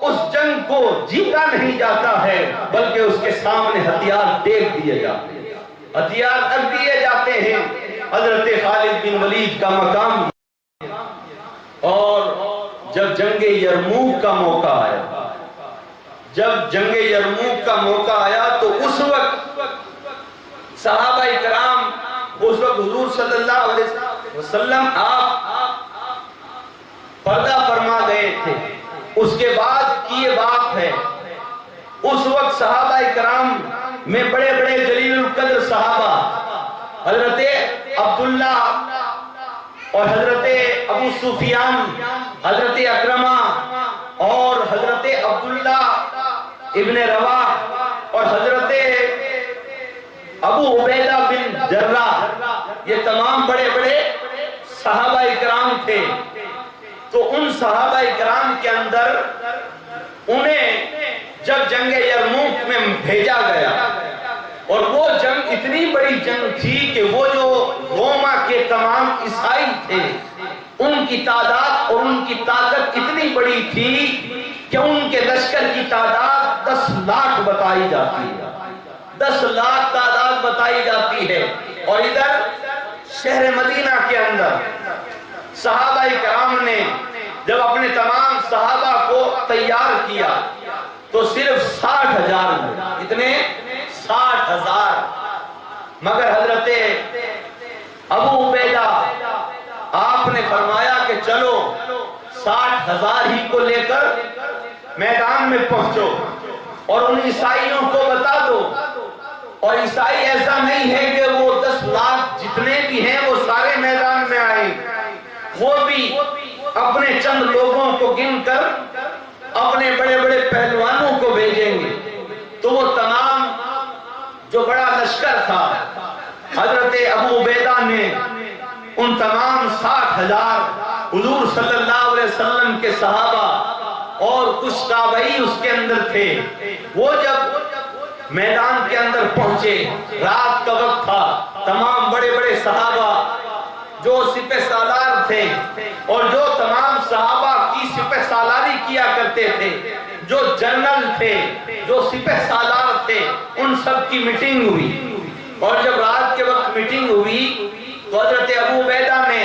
اس جنگ کو جیتا نہیں جاتا ہے، بلکہ اس کے سامنے ہتھیار ٹیک دیے جاتے ہیں، ہتھیار رکھ دیے جاتے ہیں۔ حضرت خالد بن ولید کا مقام، اور جب جنگ یرموک کا موقع آیا، جب جنگ یرموک کا موقع آیا تو اس وقت صحابہ کرام، اس وقت حضور صلی اللہ علیہ وسلم آپ پردہ فرما گئے تھے۔ اس کے بعد کی یہ بات ہے، اس وقت صحابہ کرام میں بڑے بڑے جلیل القدر صحابہ حضرت عبداللہ اور حضرت ابو سفیان، حضرت اکرمہ اور حضرت عبداللہ ابن رواح اور حضرت ابو عبیدہ بن جراح، یہ تمام بڑے بڑے صحابہ کرام تھے۔ تو ان صحابہ کرام کے اندر انہیں جب جنگ یرموک میں بھیجا گیا، اور وہ جنگ اتنی بڑی جنگ تھی کہ وہ جو روما کے تمام عیسائی تھے ان کی تعداد اور ان کی طاقت اتنی بڑی تھی کہ ان کے لشکر کی تعداد 10 لاکھ بتائی جاتی ہے، 10 لاکھ تعداد بتائی جاتی ہے۔ اور ادھر شہر مدینہ کے اندر صحابہ کرام نے جب اپنے تمام صحابہ کو تیار کیا تو صرف 60,000 میں، اتنے 60,000، مگر حضرت ابو عبیدہ آپ نے فرمایا کہ چلو 60,000 ہی کو لے کر میدان میں پہنچو اور ان عیسائیوں کو بتا دو، اور عیسائی ایسا نہیں ہے کہ وہ 10 لاکھ جتنے بھی ہیں وہ سارے میدان میں آئیں، وہ بھی اپنے چند لوگوں کو گن کر اپنے بڑے بڑے پہلوانوں کو بھیجیں گے۔ تو وہ تمام جو بڑا لشکر تھا، حضرت ابو عبیدہ نے ان تمام 60,000 حضور صلی اللہ علیہ وسلم کے صحابہ اور کچھ تابعی اس کے اندر تھے، وہ جب میدان کے اندر پہنچے، رات کا وقت تھا، تمام بڑے بڑے صحابہ جو سپہ سالار تھے اور جو تمام صحابہ کی سپہ سالاری کیا کرتے تھے، جو جنرل تھے، جو سپہ سالار تھے، ان سب کی میٹنگ ہوئی۔ اور جب رات کے وقت میٹنگ ہوئی تو حضرت ابو عبیدہ نے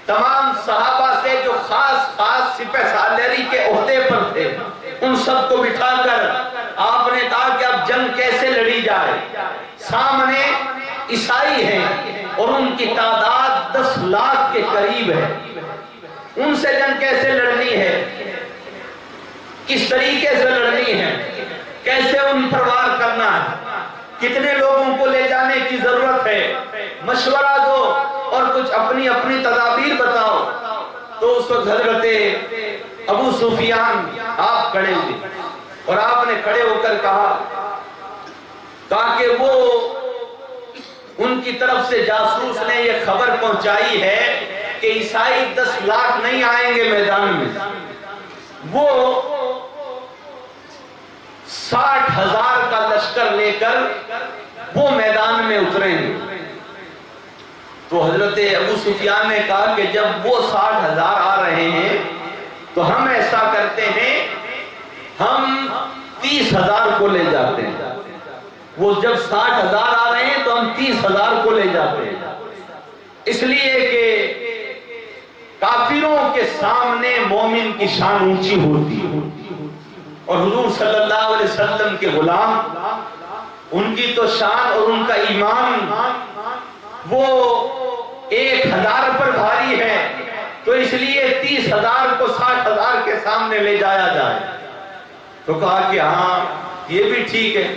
تمام صحابہ سے جو خاص سپہ سالاری کے عہدے پر تھے ان سب کو بٹھا کر آپ نے کہا کہ اب جنگ کیسے لڑی جائے، سامنے عیسائی ہیں اور ان کی تعداد 10 لاکھ کے قریب ہے، ان سے جنگ کیسے لڑنی ہے، کس طریقے سے لڑنی ہے، کیسے ان پر وار کرنا ہے، کتنے لوگوں کو لے جانے کی ضرورت ہے، مشورہ دو اور کچھ اپنی اپنی تدابیر بتاؤ۔ تو اس وقت حضرت ابو سفیان آپ کھڑے ہوئے اور آپ نے کھڑے ہو کر کہا تاکہ وہ ان کی طرف سے جاسوس نے یہ خبر پہنچائی ہے کہ عیسائی 10 لاکھ نہیں آئیں گے میدان میں، وہ 60,000 کا لشکر لے کر وہ میدان میں اتریں گے۔ تو حضرت ابو سفیان نے کہا کہ جب وہ 60,000 آ رہے ہیں تو ہم ایسا کرتے ہیں، ہم 30,000 کو لے جاتے ہیں۔ وہ جب 60,000 آ رہے ہیں تو ہم 30,000 کو لے جاتے ہیں، اس لیے کہ کافروں کے سامنے مومن کی شان اونچی ہوتی ہے، اور حضور صلی اللہ علیہ وسلم کے غلام، ان کی تو شان اور ان کا ایمان وہ 1,000 پر بھاری ہے، تو اس لیے 30,000 کو 60,000 کے سامنے لے جایا جائے۔ تو کہا کہ ہاں یہ بھی ٹھیک ہے۔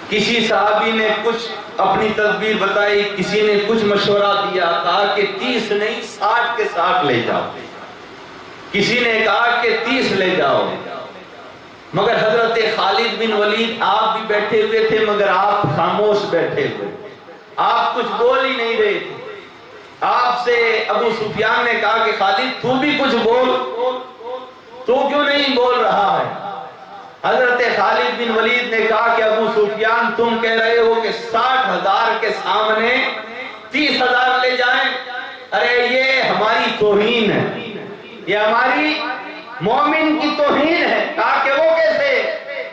کسی صحابی نے کچھ اپنی تدبیر بتائی، کسی نے کچھ مشورہ دیا، کہا کہ 30 نہیں 60 کے 60 لے جاؤ، کسی نے کہا کہ 30 لے جاؤ، مگر حضرت خالد بن ولید آپ بھی بیٹھے ہوئے تھے، مگر آپ خاموش بیٹھے ہوئے، آپ کچھ بول ہی نہیں رہے تھے۔ آپ سے ابو سفیان نے کہا کہ خالد تو بھی کچھ بول، تو کیوں نہیں بول رہا ہے؟ حضرت خالد بن ولید نے کہا کہ ابو سفیان تم کہہ رہے ہو کہ 60,000 کے سامنے 30,000 لے جائیں، ارے یہ ہماری توہین ہے، یہ ہماری مومن کی توہین ہے۔ کہا کہ وہ کیسے؟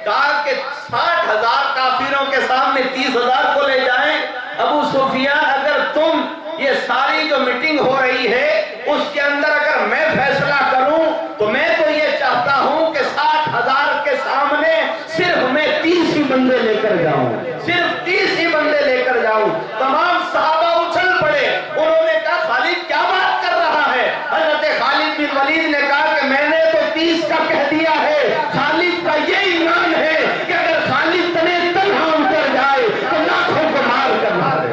کہا کہ 60,000 کافروں کے سامنے 30,000 کو لے جائیں۔ ابو سفیان اگر تم یہ ساری جو میٹنگ ہو رہی ہے اس کے اندر اگر میں فیصلہ کروں تو میں تو یہ چاہتا ہوں کہ 60,000 کے سامنے صرف میں 30 ہی بندے لے کر جاؤں، صرف 30 ہی بندے لے کر جاؤں۔ تمام صحابہ اچھل پڑے، انہوں نے کہا خالد کیا بات کر رہا ہے؟ حضرت خالد بن ولید نے کہا کہ میں نے تو 30 کا کہہ دیا ہے، خالد کا یہ ایمان ہے کہ اگر خالد تنے تنہا اتر جائے تو لاکھوں کو مار کر مارے۔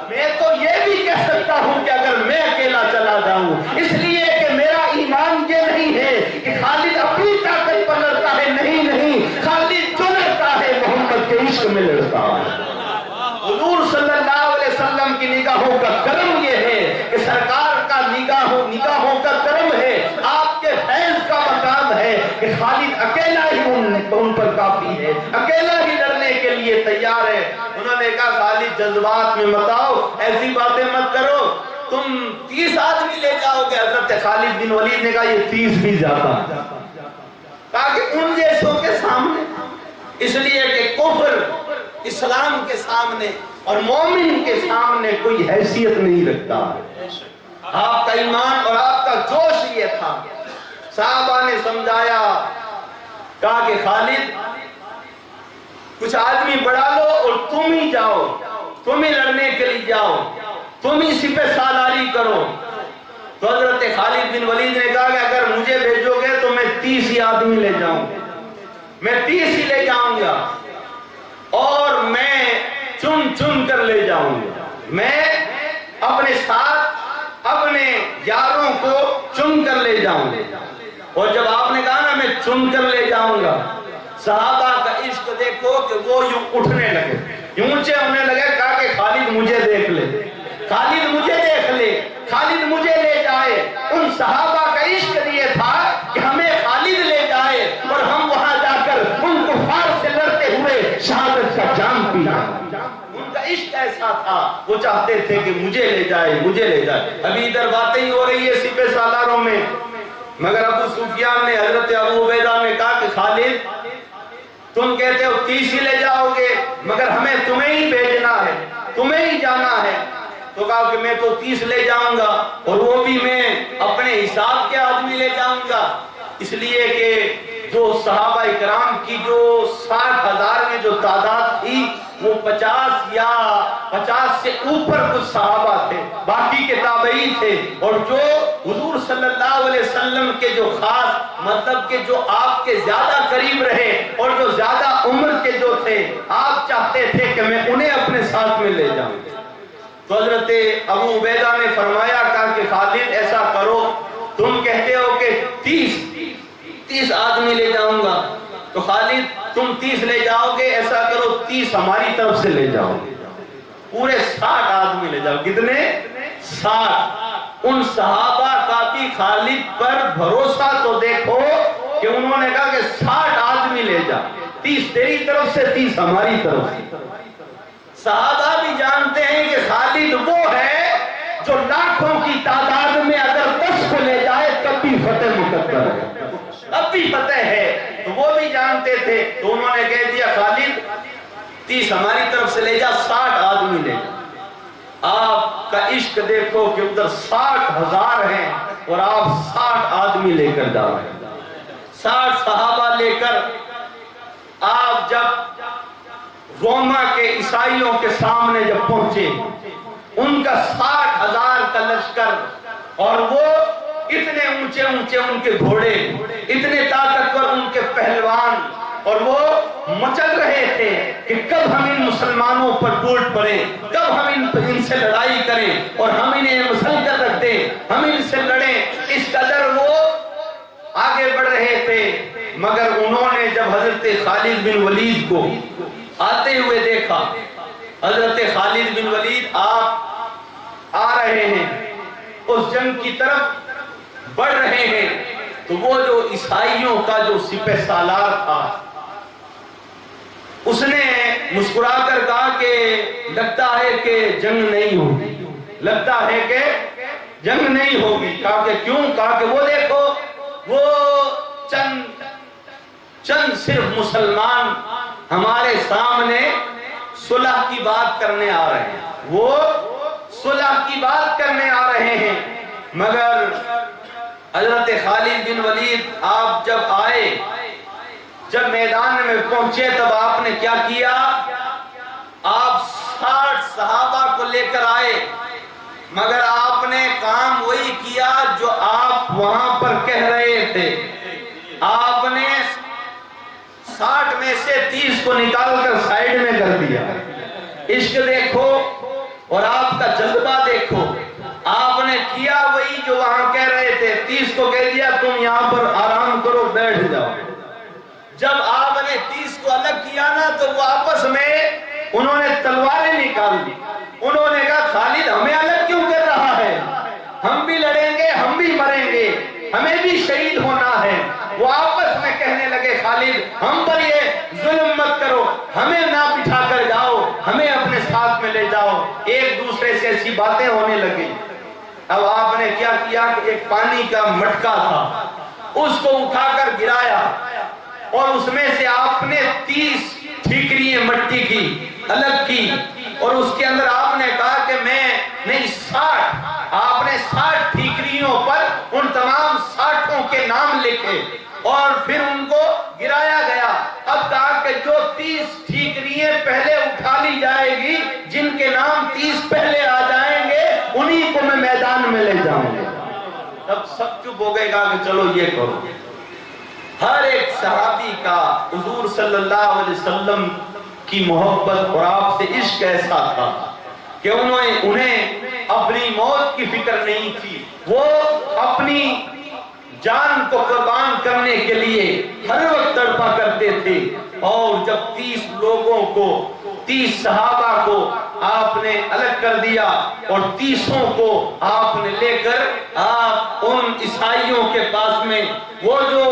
میں تو یہ بھی کہہ سکتا ہوں کہ اگر میں اکیلا چلا جاؤں، اس لیے کہ میرا ایمان یہ نہیں ہے کہ خالد اپنی طاقت پر لڑتا ہے، نہیں، خالد جو لڑتا ہے محمد کے عشق میں لڑتا ہے۔ حضور صلی اللہ علیہ وسلم کی نگاہوں کا کرم یہ ہے کہ سرکار کا نگاہوں کا کرم ہے، آپ کے فیض کا مقام ہے کہ خالد اکیلا ہی ان پر کافی ہے، اکیلا ہی لڑنے کے لیے تیار ہے۔ انہوں نے کہا خالد جذبات میں مت آؤ، ایسی باتیں مت کرو، تم 30 آدمی لے جاؤ گے۔ حضرت خالد بن ولید نے کہا یہ 30 بھی جاتا، کہا کہ ان جیسوں کے سامنے، اس لیے کہ کفر اسلام کے سامنے اور مومن کے سامنے کوئی حیثیت نہیں رکھتا۔ آپ کا ایمان اور آپ کا جوش یہ تھا۔ صحابہ نے سمجھایا، کہا کہ خالد کچھ آدمی بڑھا لو اور تم ہی جاؤ، تم ہی لڑنے کے لیے جاؤ، تم ہی سپہ سالاری کرو۔ تو حضرت خالد بن ولید نے کہا کہ اگر مجھے بھیجو گے تو میں 30 ہی آدمی لے جاؤں گا، میں 30 ہی لے جاؤں گا اور میں چن کر لے جاؤں گا، میں اپنے ساتھ اپنے یاروں کو چن کر لے جاؤں گا۔ اور جب آپ نے کہا نا میں چن کر لے جاؤں گا، صحابہ کا عشق دیکھو کہ وہ یوں اٹھنے لگے، یوں اونچے ہونے لگے۔ کہا کہ خالد مجھے دیکھ لے، خالد مجھے دیکھ لے، خالد مجھے لے جائے۔ ان صحابہ کا عشق یہ تھا کہ ہمیں خالد لے جائے اور ہم وہاں جا کر ان کفار سے لڑتے ہوئے شہادت کا جام پینا۔ ان کا عشق ایسا تھا، وہ چاہتے تھے کہ مجھے لے جائے، مجھے لے جائے۔ ابھی ادھر باتیں ہی ہو رہی ہے سپہ سالاروں میں، مگر ابو سفیان نے حضرت ابو عبیدہ نے کہا کہ خالد تم کہتے ہو 30 ہی لے جاؤ گے، مگر ہمیں تمہیں ہی بھیجنا ہے، تمہیں ہی جانا ہے۔ تو کہا کہ میں تو 30 لے جاؤں گا اور وہ بھی میں اپنے حساب کے آدمی لے جاؤں گا، اس لیے کہ جو صحابہ اکرام کی جو 60,000 میں جو تعداد تھی وہ 50 سے اوپر کچھ صحابہ تھے، باقی کے تابعی تھے، اور جو حضور صلی اللہ علیہ وسلم کے جو خاص مطلب کہ جو آپ کے زیادہ قریب رہے اور جو زیادہ عمر کے جو تھے، آپ چاہتے تھے کہ میں انہیں اپنے ساتھ میں لے جاؤں۔ تو حضرت ابو عبیدہ نے فرمایا کہا کہ خالد ایسا کرو، تم کہتے ہو کہ 30 آدمی لے جاؤں گا، تو خالد تم 30 لے جاؤ گے، ایسا کرو 30 ہماری طرف سے لے جاؤ، پورے 60 آدمی لے جاؤ۔ کتنے؟ 60۔ ان صحابہ کا بھی خالد پر بھروسہ تو دیکھو کہ انہوں نے کہا کہ 60 آدمی لے جا، 30 تیری طرف سے، 30 ہماری طرف سے۔ صحابہ بھی جانتے ہیں کہ خالد وہ ہے جو لاکھوں کی تعداد میں اگر 10 کو لے جائے تب بھی فتح مقدر ہے، اب بھی فتح ہے۔ تو وہ بھی جانتے تھے، تو انہوں نے کہہ دیا خالد 30 ہماری طرف سے لے جا، 60 آدمی لے جا۔ آپ کا عشق دیکھو کہ ادھر 60,000 ہیں اور آپ 60 آدمی لے کر جا رہے ہیں۔ 60 صحابہ لے کر آپ جب روما کے عیسائیوں کے سامنے جب پہنچے، ان کا 60,000 کا لشکر، اور وہ اتنے اونچے اونچے ان کے گھوڑے، اتنے طاقتور ان کے پہلوان، اور وہ مچل رہے تھے کہ کب ہم ان مسلمانوں پر ٹوٹ پڑیں، کب ہم ان سے لڑائی کریں اور ہم انہیں مسلط رکھ دیں، ہم ان سے لڑیں۔ اس قدر وہ آگے بڑھ رہے تھے، مگر انہوں نے جب حضرت خالد بن ولید کو آتے ہوئے دیکھا، حضرت خالد بن ولید آ رہے ہیں، اس جنگ کی طرف بڑھ رہے ہیں، تو وہ جو عیسائیوں کا جو سپہ سالار تھا اس نے مسکرا کر کہا کہ لگتا ہے کہ جنگ نہیں ہوگی، لگتا ہے کہ جنگ نہیں ہوگی۔ کہا کہ کیوں؟ کہا کہ وہ دیکھو وہ چند صرف مسلمان ہمارے سامنے صلح کی بات کرنے آ رہے ہیں، وہ صلح کی بات کرنے آ رہے ہیں، مگر حضرت خالد بن ولید آپ جب آئے، جب میدان میں پہنچے، تب آپ نے کیا کیا؟ آپ 60 صحابہ کو لے کر آئے، مگر آپ نے کام وہی کیا جو آپ وہاں پر کہہ رہے تھے۔ آپ نے 60 میں سے 30 کو نکال کر سائیڈ میں کر دیا۔ عشق دیکھو اور آپ کا جذبہ دیکھو، آپ نے کیا وہی جو وہاں کہہ رہے تھے۔ 30 کو کہہ دیا تم یہاں پر آرام کرو، بیٹھ جاؤ۔ جب آپ نے 30 کو الگ کیا نا، تو وہ آپس میں انہوں نے تلواریں نکال دی۔ انہوں نے کہا خالد ہمیں الگ کیوں کر رہا ہے؟ ہم بھی لڑیں گے، ہم بھی مریں گے، ہمیں بھی شہید ہونا ہے۔ وہ آپس میں کہنے لگے خالد ہم پر یہ ظلم مت کرو، ہمیں نہ بٹھا کر جاؤ، ہمیں اپنے ساتھ میں لے جاؤ۔ ایک دوسرے سے ایسی باتیں ہونے لگی۔ اب آپ نے کیا کیا کہ ایک پانی کا مٹکا تھا، اس کو اٹھا کر گرایا، اور اس میں سے آپ نے 30 ٹھیکریاں مٹی کی الگ کی، اور اس کے اندر آپ نے کہا کہ میں نہیں 60، آپ نے 60 ٹھیکریوں پر ان تمام 60 کے نام لکھے اور پھر ان کو گرایا گیا۔ اب کہا کہ جو 30 ٹھیکریاں پہلے اٹھا لی جائے گی، جن کے نام 30 پہلے آ جائیں گے، انہی کو میں میدان میں لے جاؤں گا۔ تب سب چپ ہو گئے، کہا کہ چلو یہ کرو۔ ہر ایک صحابی کا حضور صلی اللہ علیہ وسلم کی محبت اور آپ سے عشق ایسا تھا کہ انہیں اپنی موت کی فکر نہیں تھی۔ وہ اپنی جان کو قربان کرنے کے لیے ہر وقت تڑپا کرتے تھے۔ اور جب 30 لوگوں کو، 30 صحابہ کو آپ نے الگ کر دیا اور 30 کو آپ نے لے کر آپ ان عیسائیوں کے پاس میں، وہ جو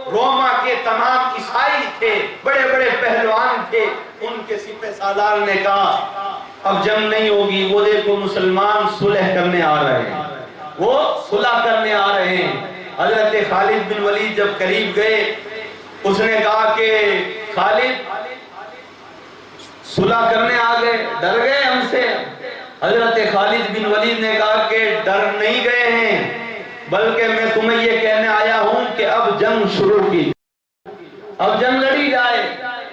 روما کے تمام عیسائی تھے، بڑے بڑے پہلوان تھے، ان کے سپہ سالار نے کہا اب جنگ نہیں ہوگی، وہ دیکھو مسلمان صلح کرنے آ رہے ہیں، وہ صلح کرنے آ رہے ہیں۔ حضرت خالد بن ولید جب قریب گئے، اس نے کہا کہ خالد صلح کرنے آ گئے، ڈر گئے ہم سے؟ حضرت خالد بن ولید نے کہا کہ ڈر نہیں گئے ہیں، بلکہ میں تمہیں یہ کہنے آیا ہوں کہ اب جنگ شروع کی، اب جنگ لڑی جائے۔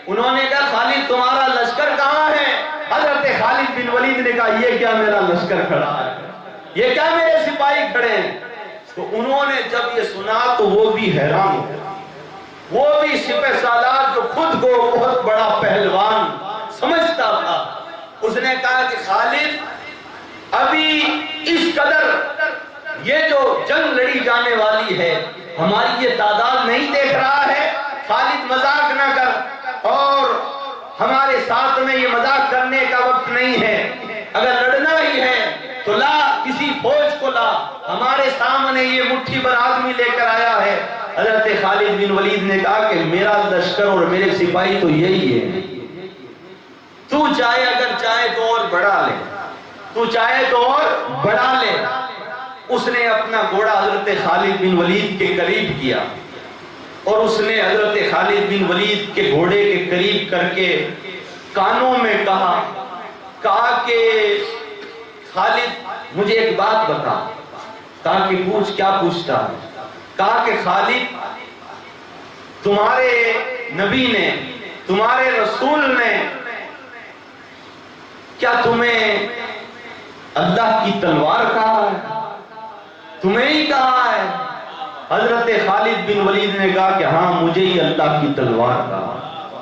انہوں نے کہا خالد تمہارا لشکر کہاں ہے؟ حضرت خالد بن ولید نے کہا یہ کیا میرا لشکر کھڑا ہے، یہ کیا میرے سپاہی کھڑے ہیں؟ تو انہوں نے جب یہ سنا تو وہ بھی حیران ہو، وہ بھی سپہ سالار جو خود کو بہت بڑا پہلوان سمجھتا تھا، اس نے کہا کہ خالد ابھی اس قدر یہ جو جنگ لڑی جانے والی ہے، ہماری یہ تعداد نہیں دیکھ رہا ہے؟ خالد مذاق نہ کر، اور ہمارے ساتھ میں یہ مذاق کرنے کا وقت نہیں ہے، اگر لڑنا ہی ہے تو لا کسی فوج کو لا، ہمارے سامنے یہ مٹھی بھر آدمی لے کر آیا ہے۔ حضرت خالد بن ولید نے کہا کہ میرا لشکر اور میرے سپاہی تو یہی ہے، تو چاہے اگر چاہے تو اور بڑھا لے، تو چاہے تو اور بڑھا لے۔ اس نے اپنا گھوڑا حضرت خالد بن ولید کے قریب کیا، اور اس نے حضرت خالد بن ولید کے گھوڑے کے قریب کر کے کانوں میں کہا کہ خالد مجھے ایک بات بتا۔ کہا کہ پوچھ، کیا پوچھتا ہے؟ کہا کہ خالد تمہارے نبی نے، تمہارے رسول نے کیا تمہیں اللہ کی تلوار کہا ہے؟ تمہیں ہی کہا ہے؟ حضرت خالد بن ولید نے کہا کہ ہاں مجھے ہی اللہ کی تلوار کہا،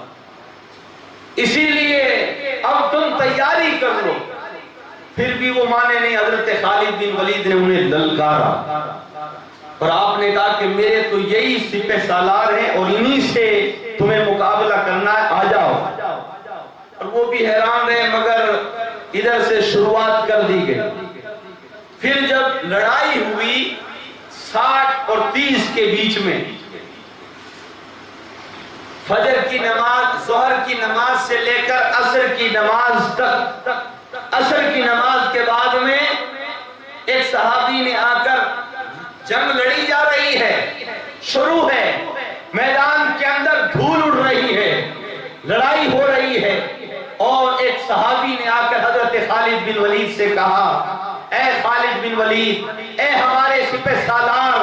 اسی لیے اب تم تیاری کر لو۔ پھر بھی وہ مانے نہیں۔ حضرت خالد بن ولید نے انہیں للکارا، اور آپ نے کہا کہ میرے تو یہی سپہ سالار ہیں اور انہی سے تمہیں مقابلہ کرنا ہے، آ جاؤ۔ اور وہ بھی حیران رہے، مگر ادھر سے شروعات کر دی گئی۔ پھر جب لڑائی ہوئی 60 اور 30 کے بیچ میں، فجر کی نماز، ظہر کی نماز سے لے کر عصر کی نماز تک، عصر کی نماز کے بعد میں ایک صحابی نے آ کر، جنگ لڑی جا رہی ہے، شروع ہے، میدان کے اندر دھول اڑ رہی ہے، لڑائی ہو رہی ہے، اور ایک صحابی نے آ کر حضرت خالد بن ولید سے کہا، اے خالد بن ولید، اے ہمارے سپہ سالار،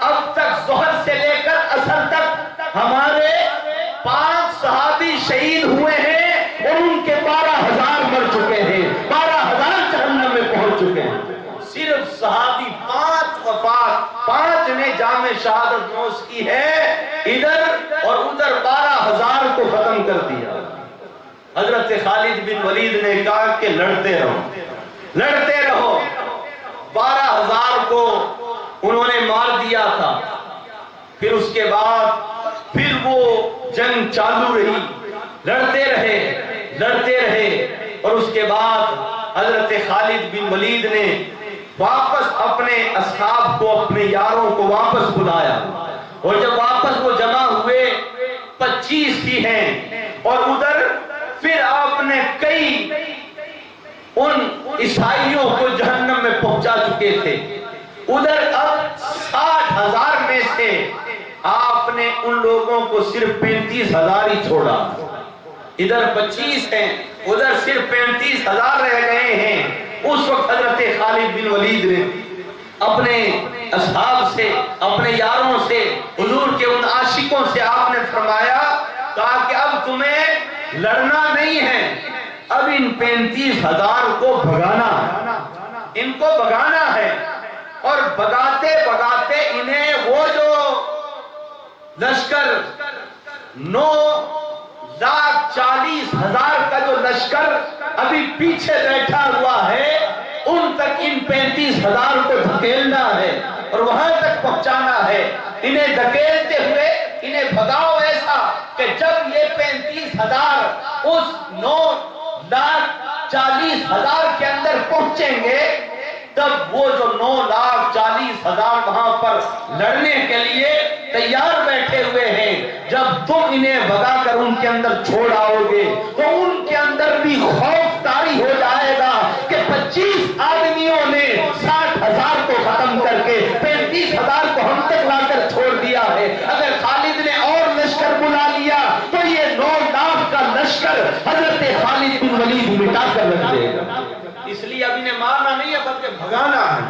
اب تک ظہر سے لے کر عصر تک ہمارے 5 صحابی شہید ہوئے ہیں اور ان کے 12,000 مر چکے ہیں، 12,000 جہنم میں پہنچ چکے ہیں۔ صرف صحابی 5 وفات، 5 نے جام شہادت نوش کی ہے، ادھر اور ادھر 12,000 کو ختم کر دیا۔ حضرت خالد بن ولید نے کہا کہ لڑتے رہو، لڑتے رہو۔ 12,000 کو انہوں نے مار دیا تھا۔ پھر اس کے بعد پھر وہ جنگ چالو رہی، لڑتے رہے، لڑتے رہے، اور اس کے بعد حضرت خالد بن ولید نے واپس اپنے اصحاب کو، اپنے یاروں کو واپس بلایا، اور جب واپس وہ جمع ہوئے 25 ہی ہیں، اور ادھر پھر آپ نے کئی ان عیسائیوں کو جہنم میں پہنچا چکے تھے، ادھر اب 60,000 میں سے آپ نے ان لوگوں کو صرف 35,000 ہی چھوڑا۔ ادھر 25 ہیں، ادھر صرف 35,000 رہ گئے ہیں۔ اس وقت حضرت خالد بن ولید نے اپنے اصحاب سے، اپنے یاروں سے، حضور کے ان عاشقوں سے آپ نے فرمایا، کہا کہ اب تمہیں لڑنا نہیں ہے، اب ان 35,000 کو بھگانا ہے، ان کو بھگانا ہے، اور بھگاتے بھگاتے انہیں وہ جو لشکر 9,40,000 کا جو لشکر ابھی پیچھے بیٹھا ہوا ہے، ان تک ان 35,000 کو دھکیلنا ہے اور وہاں تک پہنچانا ہے۔ انہیں دھکیلتے ہوئے انہیں بھگاؤ ایسا کہ جب یہ 35,000 اس 9,40,000 کے اندر پہنچیں گے، تب وہ جو 9,40,000 وہاں پر لڑنے کے لیے تیار بیٹھے ہوئے ہیں، جب تم انہیں بھگا کر ان کے اندر چھوڑ آؤ گے تو ان کے اندر بھی خوف طاری ہو جائے گا کہ 25 آدمیوں نے 60,000 کو ختم کر کے 35,000 کو ہم تک لا کر چھوڑ دیا ہے۔ اگر خالد نے اور لشکر بلا لیا تو یہ 9,00,000 کا لشکر حضرت خالد بن ولید مٹا کر رکھ دے گا۔ اس لیے اب انہیں مارنا نہیں ہے بلکہ بھگانا ہے۔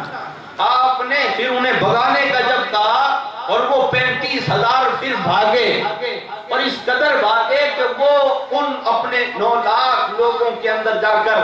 آپ نے پھر انہیں بھگانے کا جب کہا اور وہ 35,000 پھر بھاگے، اور اس قدر بھاگے کہ وہ ان اپنے 9,00,000 لوگوں کے اندر جا کر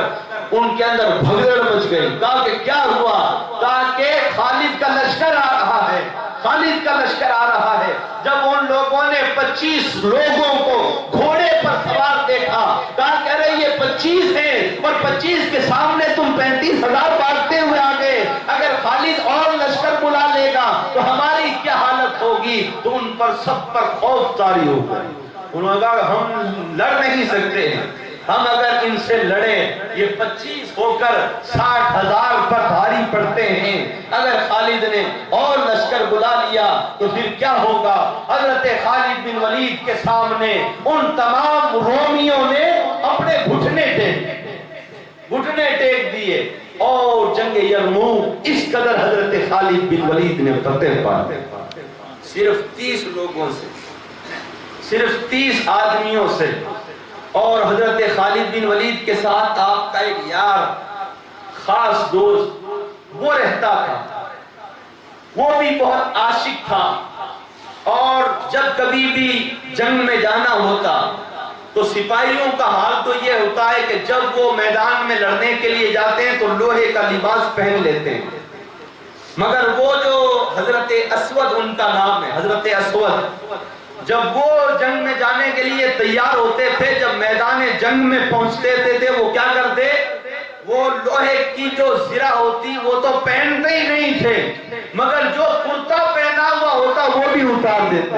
ان کے اندر بھگدڑ مچ گئی۔ کہا کہ کیا ہوا؟ کہا کہ خالد کا لشکر آ رہا ہے، خالد کا لشکر آ رہا ہے۔ جب ان لوگوں نے 25 لوگوں کو گھوڑے پر سوار دیکھا، کہا کہ ارے یہ 25 ہیں اور 25 کے سامنے تم 35,000 بھاگتے ہوئے آگے، اگر خالد اور لشکر بلا لے گا تو ہماری کیا حالت ہوگی؟ تو ان پر سب پر خوف طاری ہو گئی۔ انہوں نے کہا ہم لڑ نہیں سکتے ہیں، ہم اگر ان سے لڑے یہ 25 ہو کر 60,000 پر بھاری پڑتے ہیں، اگر خالد نے اور لشکر بلا لیا تو پھر کیا ہوگا؟ حضرت خالد بن ولید کے سامنے ان تمام رومیوں نے اپنے گھٹنے ٹیک دیے، اور جنگ یرموک اس قدر حضرت خالد بن ولید نے فتح پا لی۔ صرف 30 لوگوں سے، صرف 30 آدمیوں سے، اور حضرت خالد بن ولید کے ساتھ آپ کا ایک یار، خاص دوست وہ رہتا تھا، وہ بھی بہت عاشق تھا، اور جب کبھی بھی جنگ میں جانا ہوتا تو سپاہیوں کا حال تو یہ ہوتا ہے کہ جب وہ میدان میں لڑنے کے لیے جاتے ہیں تو لوہے کا لباس پہن لیتے ہیں، مگر وہ جو حضرت اسود ان کا نام ہے، حضرت اسود، جب وہ جنگ میں جانے کے لیے تیار ہوتے تھے، جب میدان جنگ میں پہنچتے تھے وہ کیا کرتے؟ وہ لوہے کی جو زرہ ہوتی وہ تو پہنتے ہی نہیں تھے، مگر جو کرتا پہنا ہوا ہوتا وہ بھی اتار دیتے،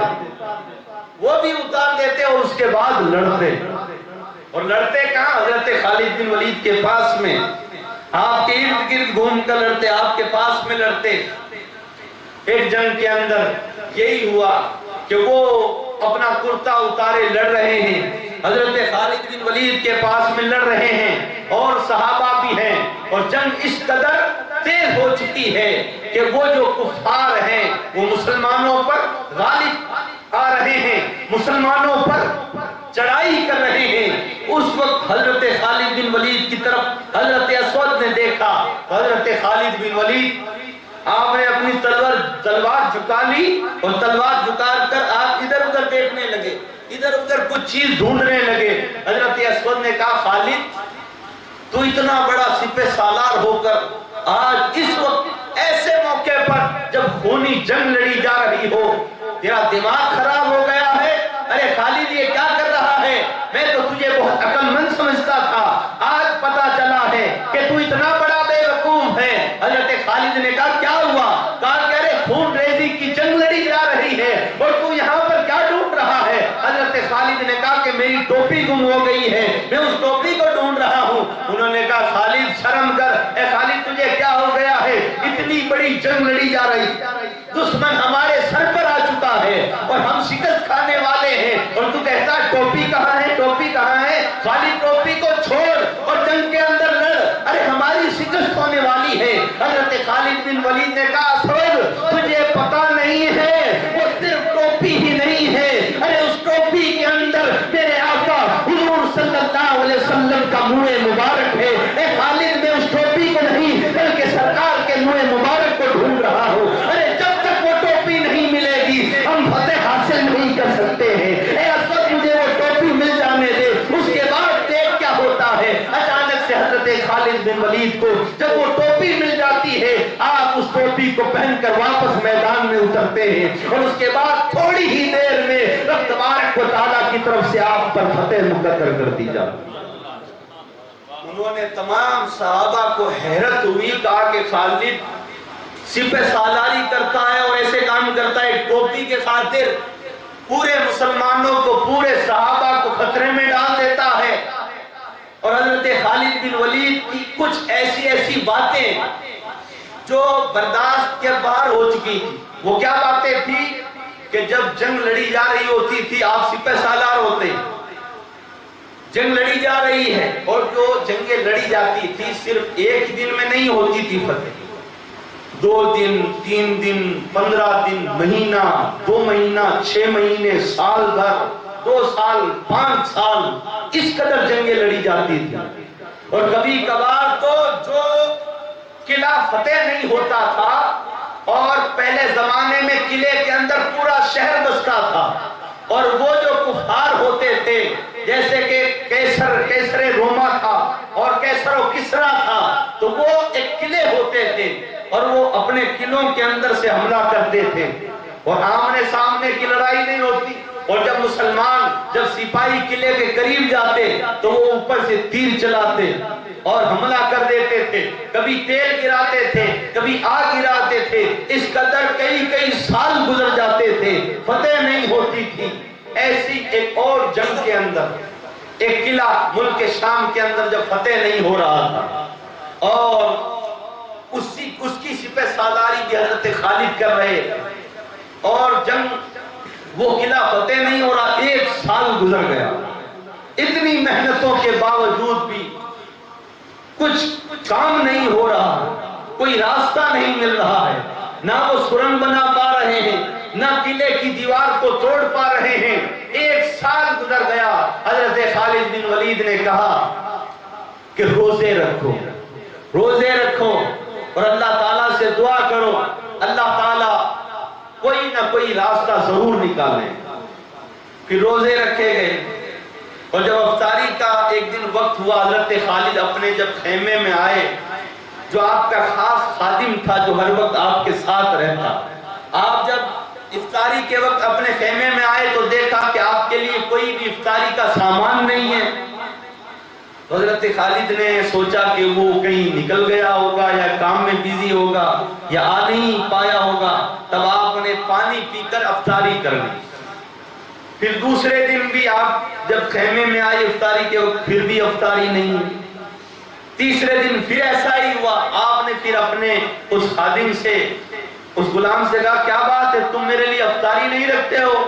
وہ بھی اتار دیتے، اور اس کے بعد لڑتے، اور لڑتے کہاں؟ حضرت خالد بن ولید کے پاس میں آپ کے ارد گرد گھوم کر لڑتے، آپ کے پاس میں لڑتے۔ ایک جنگ کے اندر یہی ہوا کہ وہ اپنا کرتا اتارے لڑ رہے ہیں، حضرت خالد بن ولید کے پاس میں لڑ رہے ہیں اور صحابہ بھی ہیں، اور جنگ اس قدر تیز ہو چکی ہے کہ وہ جو کفار ہیں وہ مسلمانوں پر غالب آ رہے ہیں، مسلمانوں پر چڑھائی کر رہے ہیں۔ اس وقت حضرت خالد بن ولید کی طرف حضرت اسود نے دیکھا، حضرت خالد بن ولید آپ نے اپنی تلوار جھکا لی اور تلوار جھکا کر آپ ادھر ادھر دیکھنے لگے، ادھر ادھر کچھ چیز ڈھونڈنے لگے۔ حضرت اسود نے کہا خالد تو اتنا بڑا سپہ سالار ہو کر آج اس وقت ایسے موقع پر جب خونی جنگ لڑی جا رہی ہو تیرا دماغ خراب ہو گیا ہے؟ ارے خالد یہ کیا کر رہا ہے؟ میں تو تجھے بہت عقل مند سمجھتا تھا، آج پتا چلا ہے کہ تو اتنا بڑا بے وقوف ہے۔ حضرت خالد نے کہا کیا ہوا؟ کہا کہ ارے خون ریزی کی جنگ لڑی جا رہی ہے اور تو یہاں پر کیا ڈھونڈ رہا ہے؟ حضرت خالد نے کہا کہ میری ٹوپی گم ہو گئی ہے، میں اس ٹوپی کو ڈھونڈ رہا ہوں۔ انہوں نے کہا خالد شرم کر، اے خالد تجھے کیا ہو گیا ہے؟ اتنی بڑی جنگ لڑی جا رہی، دشمن ہمارے سر پر آ چکا ہے اور ہم شکست کھانے والے ہیں، اور تو کہتا ٹوپی کہاں ہے؟ ٹوپی کہاں ہے؟ خالد ٹوپی کو چھوڑ اور جنگ کے اندر لڑ، ارے ہماری شکست ہونے والی ہے۔ حضرت خالد بن ولید نے کہا اسود تجھے پتا نہیں ہے وہ صرف ٹوپی ہی نہیں ہے، ارے اس ٹوپی کے اندر میرے آقا حضور صلی اللہ علیہ وسلم کا منہ مبارک ہے۔ اے خالد میں اس ٹوپی کو نہیں بلکہ سرکار کے منہ مبارک کو ڈھونڈ رہا ہوں، ارے جب تک وہ ٹوپی نہیں ملے گی ہم فتح حاصل نہیں کر سکتے ہیں۔ اے اسود مجھے وہ ٹوپی مل جانے دے، اس کے بعد دیکھ کیا ہوتا ہے۔ اچانک سے حضرت خالد بن ولید کو جب وہ ٹوپی مل جاتی ہے آپ اس ٹوپی کو پہن کر واپس میدان میں اترتے ہیں، اور اس کے بعد تھوڑی ہی دیر میں رب تبارک و تعالیٰ کی طرف سے آپ پر فتح مقدر کر دی جاتی۔ انہوں نے تمام صحابہ کو حیرت ہوئی، کہا کہ خالد سپہ سالاری کرتا ہے اور ایسے کام کرتا ہے، ٹوپی کے خاطر پورے مسلمانوں کو، پورے صحابہ کو خطرے میں ڈال دیتا ہے۔ اور حضرت خالد بن ولید کی کچھ ایسی باتیں جو برداشت کے باہر ہو چکی تھی۔ وہ کیا باتیں تھی کہ جب جنگ لڑی جا رہی ہوتی تھی آپ سپہ سالار ہوتے، جنگ لڑی جا رہی ہے اور جو جنگیں لڑی جاتی تھی صرف ایک ہی دن میں نہیں ہوتی تھی فتح، 2 دن 3 دن 15 دن، مہینہ 2 مہینہ 6 مہینے، سال بھر 2 سال 5 سال، اس قدر جنگیں لڑی جاتی تھی۔ اور کبھی کبھار تو جو قلعہ فتح نہیں ہوتا تھا اور پہلے زمانے میں قلعے کے اندر پورا شہر بستا تھا، اور وہ جو کفار ہوتے تھے جیسے کہ کیسر روما تھا اور کیسر و کسرا تھا، تو وہ ایک قلعے ہوتے تھے اور وہ اپنے قلعوں کے اندر سے حملہ کرتے تھے اور آمنے سامنے کی لڑائی نہیں ہوتی، اور جب مسلمان جب سپاہی قلعے کے قریب جاتے تو وہ اوپر سے تیر چلاتے اور حملہ کر دیتے تھے، کبھی تیل گراتے تھے، کبھی آگ گراتے تھے، اس قدر کئی سال گزر جاتے تھے، فتح نہیں ہوتی تھی۔ ایسی ایک اور جنگ کے اندر ایک قلعہ ملک شام کے اندر جب فتح نہیں ہو رہا تھا اور اس کی سپہ سالاری بھی حضرت خالد کر رہے اور جنگ وہ قلعہ فتح نہیں ہو رہا، 1 سال گزر گیا، اتنی محنتوں کے باوجود بھی کچھ کام نہیں ہو رہا، کوئی راستہ نہیں مل رہا ہے، نہ وہ سرنگ بنا پا رہے ہیں، نہ قلعے کی دیوار کو توڑ پا رہے ہیں۔ 1 سال گزر گیا، حضرت خالد بن ولید نے کہا کہ روزے رکھو اور اللہ تعالیٰ سے دعا کرو، اللہ تعالیٰ کوئی نہ کوئی راستہ ضرور نکالے۔ پھر روزے رکھے گئے اور جب افطاری کا ایک دن وقت ہوا، حضرت خالد اپنے جب خیمے میں آئے، جو آپ کا خاص خادم تھا جو ہر وقت آپ کے ساتھ رہتا، آپ جب افطاری کے وقت اپنے خیمے میں آئے تو دیکھا کہ آپ کے لیے کوئی بھی افطاری کا سامان نہیں ہے۔ حضرت خالد نے سوچا کہ وہ کہیں نکل گیا ہوگا یا کام میں بیزی ہوگا یا آ نہیں پایا ہوگا، تب آپ نے پانی پی کر افطاری کر لی۔ پھر دوسرے دن بھی آپ جب خیمے میں آئے افطاری کے وقت، پھر بھی افطاری نہیں، تیسرے دن پھر ایسا ہی ہوا. آپ نے پھر اپنے اس خادم سے، اس غلام سے کہا کیا بات ہے، تم میرے لیے افطاری نہیں رکھتے ہو؟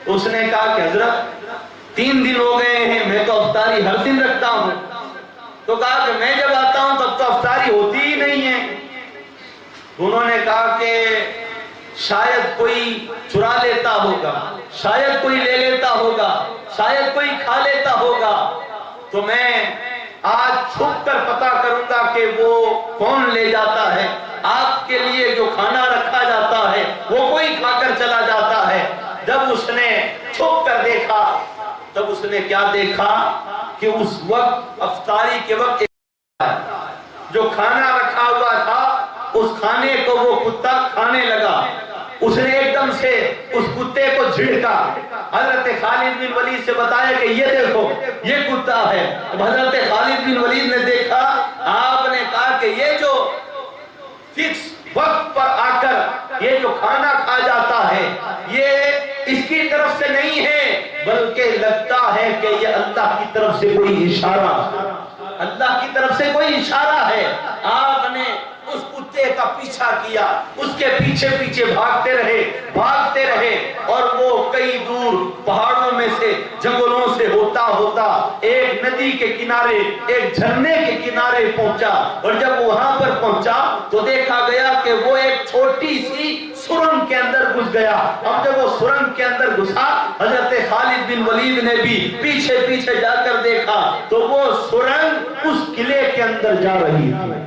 اس نے کہا کہ حضرت 3 دن ہو گئے ہیں، میں تو افطاری ہر دن رکھتا ہوں. تو کہا کہ میں جب آتا ہوں تب تو افطاری ہوتی ہی نہیں ہے. انہوں نے کہا کہ شاید کوئی چرا لیتا ہوگا، شاید کوئی لے لیتا ہوگا، شاید کوئی کھا لیتا ہوگا، تو میں آج چھپ کر پتا کروں گا کہ وہ کون لے جاتا ہے. آپ کے لیے جو کھانا رکھا جاتا ہے وہ کوئی کھا کر چلا جاتا ہے. جب اس نے چھپ کر دیکھا تب اس نے کیا دیکھا کہ اس وقت افطاری کے وقت جو کھانا رکھا ہوا تھا اس کھانے کو وہ کتا کھانے لگا. اس نے ایک دم سے اس کتے کو جھڑکا. حضرت خالد بن ولید سے بتایا کہ یہ دیکھو یہ کتا ہے. حضرت خالد بن ولید نے دیکھا، آپ نے کہا کہ یہ جو فکس وقت پر آ کر یہ جو کھانا کھا جاتا ہے یہ اس کی طرف سے نہیں ہے، بلکہ لگتا ہے کہ یہ اللہ کی طرف سے کوئی اشارہ، اللہ کی طرف سے کوئی اشارہ ہے. آپ نے اس کتے کا پیچھا کیا، اس کے پیچھے پیچھے بھاگتے رہے اور وہ کئی دور پہاڑوں میں سے، جنگلوں سے ہوتا ہوتا ایک ندی کے کنارے، ایک جھرنے کے کنارے پہنچا. اور جب وہاں پر پہنچا تو دیکھا گیا کہ وہ ایک چھوٹی سی سرنگ کے اندر گھس گیا. اب جب وہ سرنگ کے اندر گھسا، حضرت خالد بن ولید نے بھی پیچھے پیچھے جا کر دیکھا تو وہ سرنگ اس قلعے کے اندر جا رہی تھی،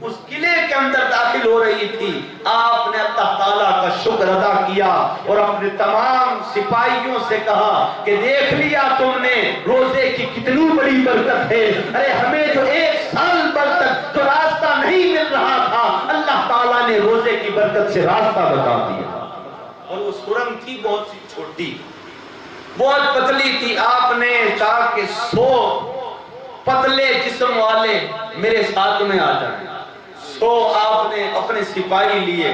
اس قلعے کے اندر داخل ہو رہی تھی. آپ نے اللہ تعالیٰ کا شکر ادا کیا اور اپنے تمام سپاہیوں سے کہا کہ دیکھ لیا تم نے روزے کی کتنی بڑی برکت ہے. ارے ہمیں جو 1 سال بھر تک جو راستہ نہیں مل رہا تھا، اللہ تعالیٰ نے روزے کی برکت سے راستہ بتا دیا. اور وہ سرنگ تھی بہت سی چھوٹی، بہت پتلی تھی. آپ نے کہا کہ 100 پتلے جسم والے میرے ساتھ میں آ جائیں. 100 آپ نے اپنے سپاہی لیے،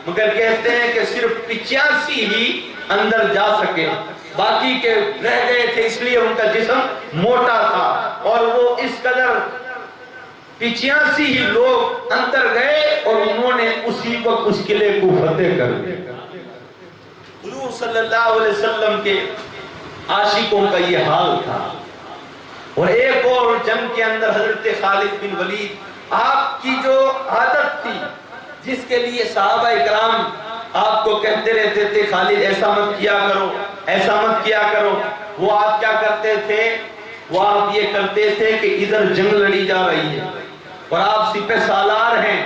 مگر کہتے ہیں کہ صرف 85 ہی اندر جا سکے، باقی کے رہ گئے تھے اس لیے ان کا جسم موٹا تھا. اور وہ اس قدر 85 ہی لوگ اندر گئے اور انہوں نے اسی وقت اس قلعے کو فتح کر دیا. حضور صلی اللہ علیہ وسلم کے عاشقوں کا یہ حال تھا. اور ایک اور جنگ کے اندر حضرت خالد بن ولید، آپ کی جو عادت تھی جس کے لیے صحابہ اکرام آپ کو کہتے رہتے تھے خالد ایسا مت کیا کرو، ایسا مت کیا کرو، وہ آپ کیا کرتے تھے؟ وہ آپ یہ کرتے تھے کہ ادھر جنگ لڑی جا رہی ہے اور آپ سپہ سالار ہیں،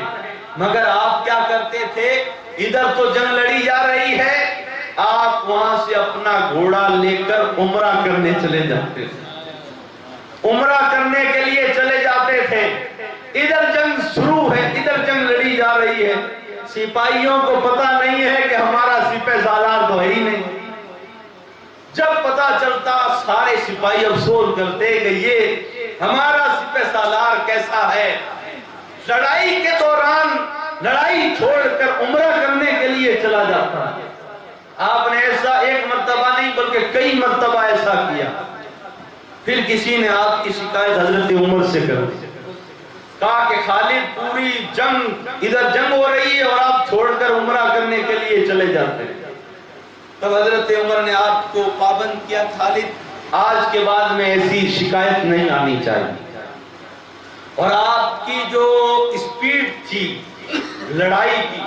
مگر آپ کیا کرتے تھے؟ ادھر تو جنگ لڑی جا رہی ہے، آپ وہاں سے اپنا گھوڑا لے کر عمرہ کرنے چلے جاتے تھے، عمرہ کرنے کے لیے چلے جاتے تھے. ادھر جنگ شروع ہے، ادھر جنگ لڑی جا رہی ہے، سپاہیوں کو پتا نہیں ہے کہ ہمارا سپہ سالار تو ہے ہی نہیں. جب پتا چلتا سارے سپاہی افسوس کرتے کہ یہ ہمارا سپہ سالار کیسا ہے، لڑائی کے دوران لڑائی چھوڑ کر عمرہ کرنے کے لیے چلا جاتا ہے. آپ نے ایسا ایک مرتبہ نہیں بلکہ کئی مرتبہ ایسا کیا. پھر کسی نے آپ کی شکایت حضرت عمر سے کر دی، کہا کہ خالد پوری جنگ، ادھر جنگ ہو رہی ہے اور آپ چھوڑ کر عمرہ کرنے کے لیے چلے جاتے ہیں. تب حضرت عمر نے آپ کو پابند کیا، خالد آج کے بعد میں ایسی شکایت نہیں آنی چاہیے. اور آپ کی جو اسپیڈ تھی لڑائی کی،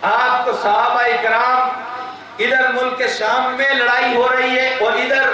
آپ کو صحابہ اکرام ادھر ملک شام میں لڑائی ہو رہی ہے اور ادھر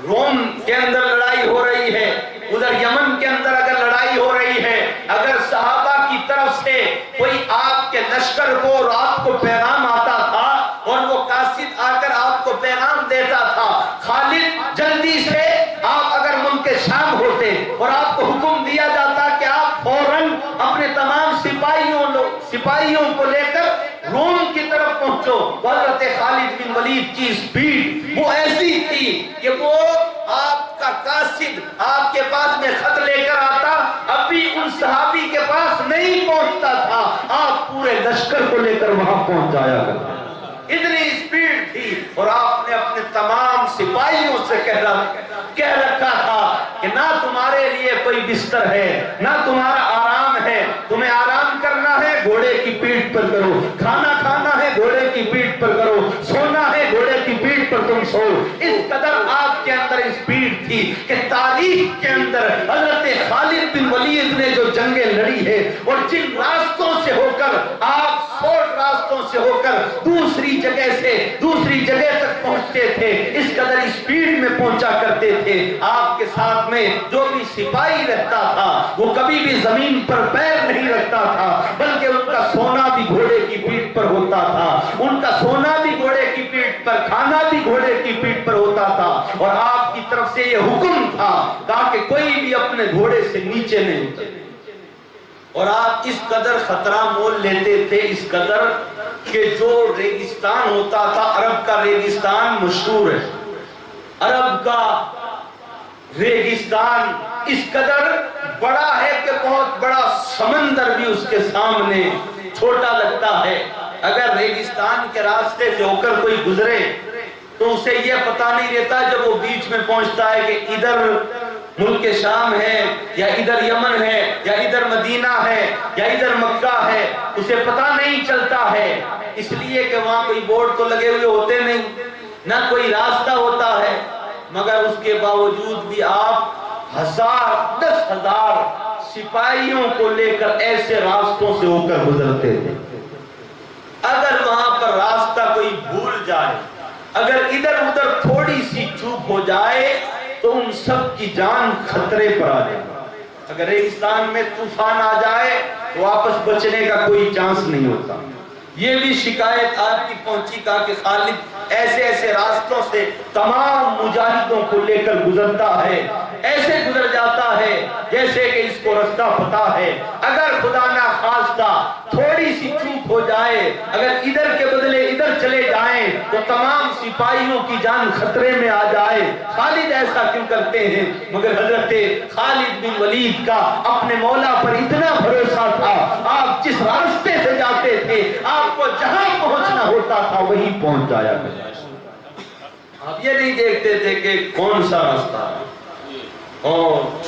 روم کے اندر لڑائی ہو رہی ہے، ادھر یمن کے اندر اگر لڑائی ہو رہی ہے، اگر صحابہ کی طرف سے کوئی آپ کے لشکر کو رات کو پیغام آتا تھا اور وہ قاصد آ کر آپ کو پیغام دیتا تھا خالد جلدی سے آپ اگر ملک شام ہوتے اور آپ کو حکم دیا جاتا کہ آپ فوراً اپنے تمام سپاہیوں کو لے کر روم کی طرف پہنچو. حضرت خالد بن ولید کی سپیڈ وہ ایسی تھی کہ وہ آپ کا قاصد آپ کے پاس میں خط لے کر آتا، ابھی ان صحابی کے پاس نہیں پہنچتا تھا، آپ پورے لشکر کو لے کر وہاں پہنچ جایا کرتے. اتنی سپیڈ تھی. اور آپ نے اپنے تمام سپاہیوں سے کہہ رکھا تھا کہ نہ تمہارے لیے کوئی بستر ہے نہ تمہارا آرام ہے، تمہیں آرام کرنا ہے گھوڑے کی پیٹھ پر کرو، کھانا کھانا ہے گھوڑے کی پیٹھ پر کرو، سونا ہے گھوڑے کی پیٹھ پر تم سو۔ اس قدر آپ کے اندر اسپیڈ تھی کہ تاریخ کے اندر حضرت خالد بن ولید نے جو جنگیں لڑی ہے اور جن راستوں سے ہو کر آپ شارٹ راستوں سے ہو کر دوسری جگہ سے دوسری جگہ تک پہنچتے تھے، اس قدر اسپیڈ میں پہنچا کرتے تھے۔ آپ کے ساتھ میں جو بھی سپاہی رہتا تھا وہ کبھی بھی زمین پر پیر نہیں رکھتا تھا، بلکہ ان کا سونا بھی گھوڑے کی پیٹھ پر ہوتا تھا، ان کا سونا بھی گھوڑے کی پیٹھ پر، کھانا بھی گھوڑے کی پیٹھ پر ہوتا تھا۔ اور آپ کی طرف سے یہ حکم تھا تاکہ کوئی بھی اپنے گھوڑے سے نیچے نہیں اترے۔ اور آپ اس قدر خطرہ مول لیتے تھے، اس قدر کہ جو ریگستان ہوتا تھا، عرب کا ریگستان مشہور ہے، عرب کا ریگستان اس قدر بڑا ہے کہ بہت بڑا سمندر بھی اس کے سامنے چھوٹا لگتا ہے۔ اگر ریگستان کے راستے سے ہو کر کوئی گزرے تو اسے یہ پتا نہیں رہتا جب وہ بیچ میں پہنچتا ہے کہ ادھر ملک شام ہے یا ادھر یمن ہے یا ادھر مدینہ ہے یا ادھر مکہ ہے، اسے پتا نہیں چلتا ہے، اس لیے کہ وہاں کوئی بورڈ تو لگے ہوئے ہوتے نہیں، نہ کوئی راستہ ہوتا ہے، مگر اس کے باوجود بھی آپ 10,000 سپاہیوں کو لے کر ایسے راستوں سے ہو کر گزرتے تھے۔ اگر وہاں پر راستہ کوئی بھول جائے، اگر ادھر ادھر تھوڑی سی چوک ہو جائے تو ان سب کی جان خطرے پر آ جائے۔ اگر ریگستان میں طوفان آ جائے تو واپس بچنے کا کوئی چانس نہیں ہوتا۔ یہ بھی شکایت آج کی پہنچی، کہا کہ خالد ایسے ایسے راستوں سے تمام مجاہدوں کو لے کر گزرتا ہے، ایسے گزر جاتا ہے جیسے کہ اس کو رستہ پتہ ہے۔ اگر خدا نہ خواستہ تھوڑی سی چوک ہو جائے، اگر ادھر کے بدلے ادھر چلے جائیں تو تمام سپاہیوں کی جان خطرے میں آ جائے۔ خالد ایسا کیوں کرتے ہیں؟ مگر حضرت خالد بن ولید کا اپنے مولا پر اتنا بھروسہ تھا، آپ جس راستے سے جاتے تھے آپ کو جہاں پہنچنا ہوتا تھا وہیں پہنچ جایا کرتے۔ آپ یہ نہیں دیکھتے تھے کہ کون سا راستہ ہے۔ اور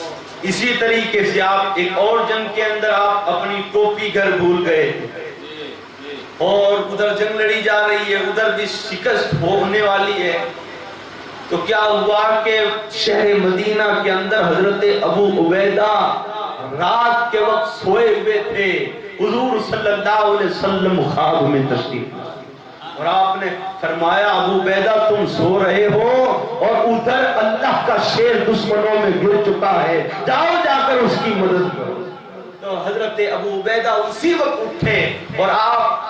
اسی طریقے سے آپ ایک اور جنگ کے اندر آپ اپنی ٹوپی گھر بھول گئے اور ادھر جنگ لڑی جا رہی ہے، ادھر بھی شکست ہونے والی ہے، تو کیا ہوا کہ شہر مدینہ کے اندر حضرت ابو عبیدہ رات کے وقت سوئے ہوئے تھے، حضور صلی اللہ علیہ وسلم خواب میں تشریف لائے اور آپ نے فرمایا ابو عبیدہ تم سو رہے ہو اور ادھر اللہ کا شیر دشمنوں میں گر چکا ہے، جاؤ جا کر اس کی مدد کرو۔ تو حضرت ابو عبیدہ اسی وقت اٹھے اور آپ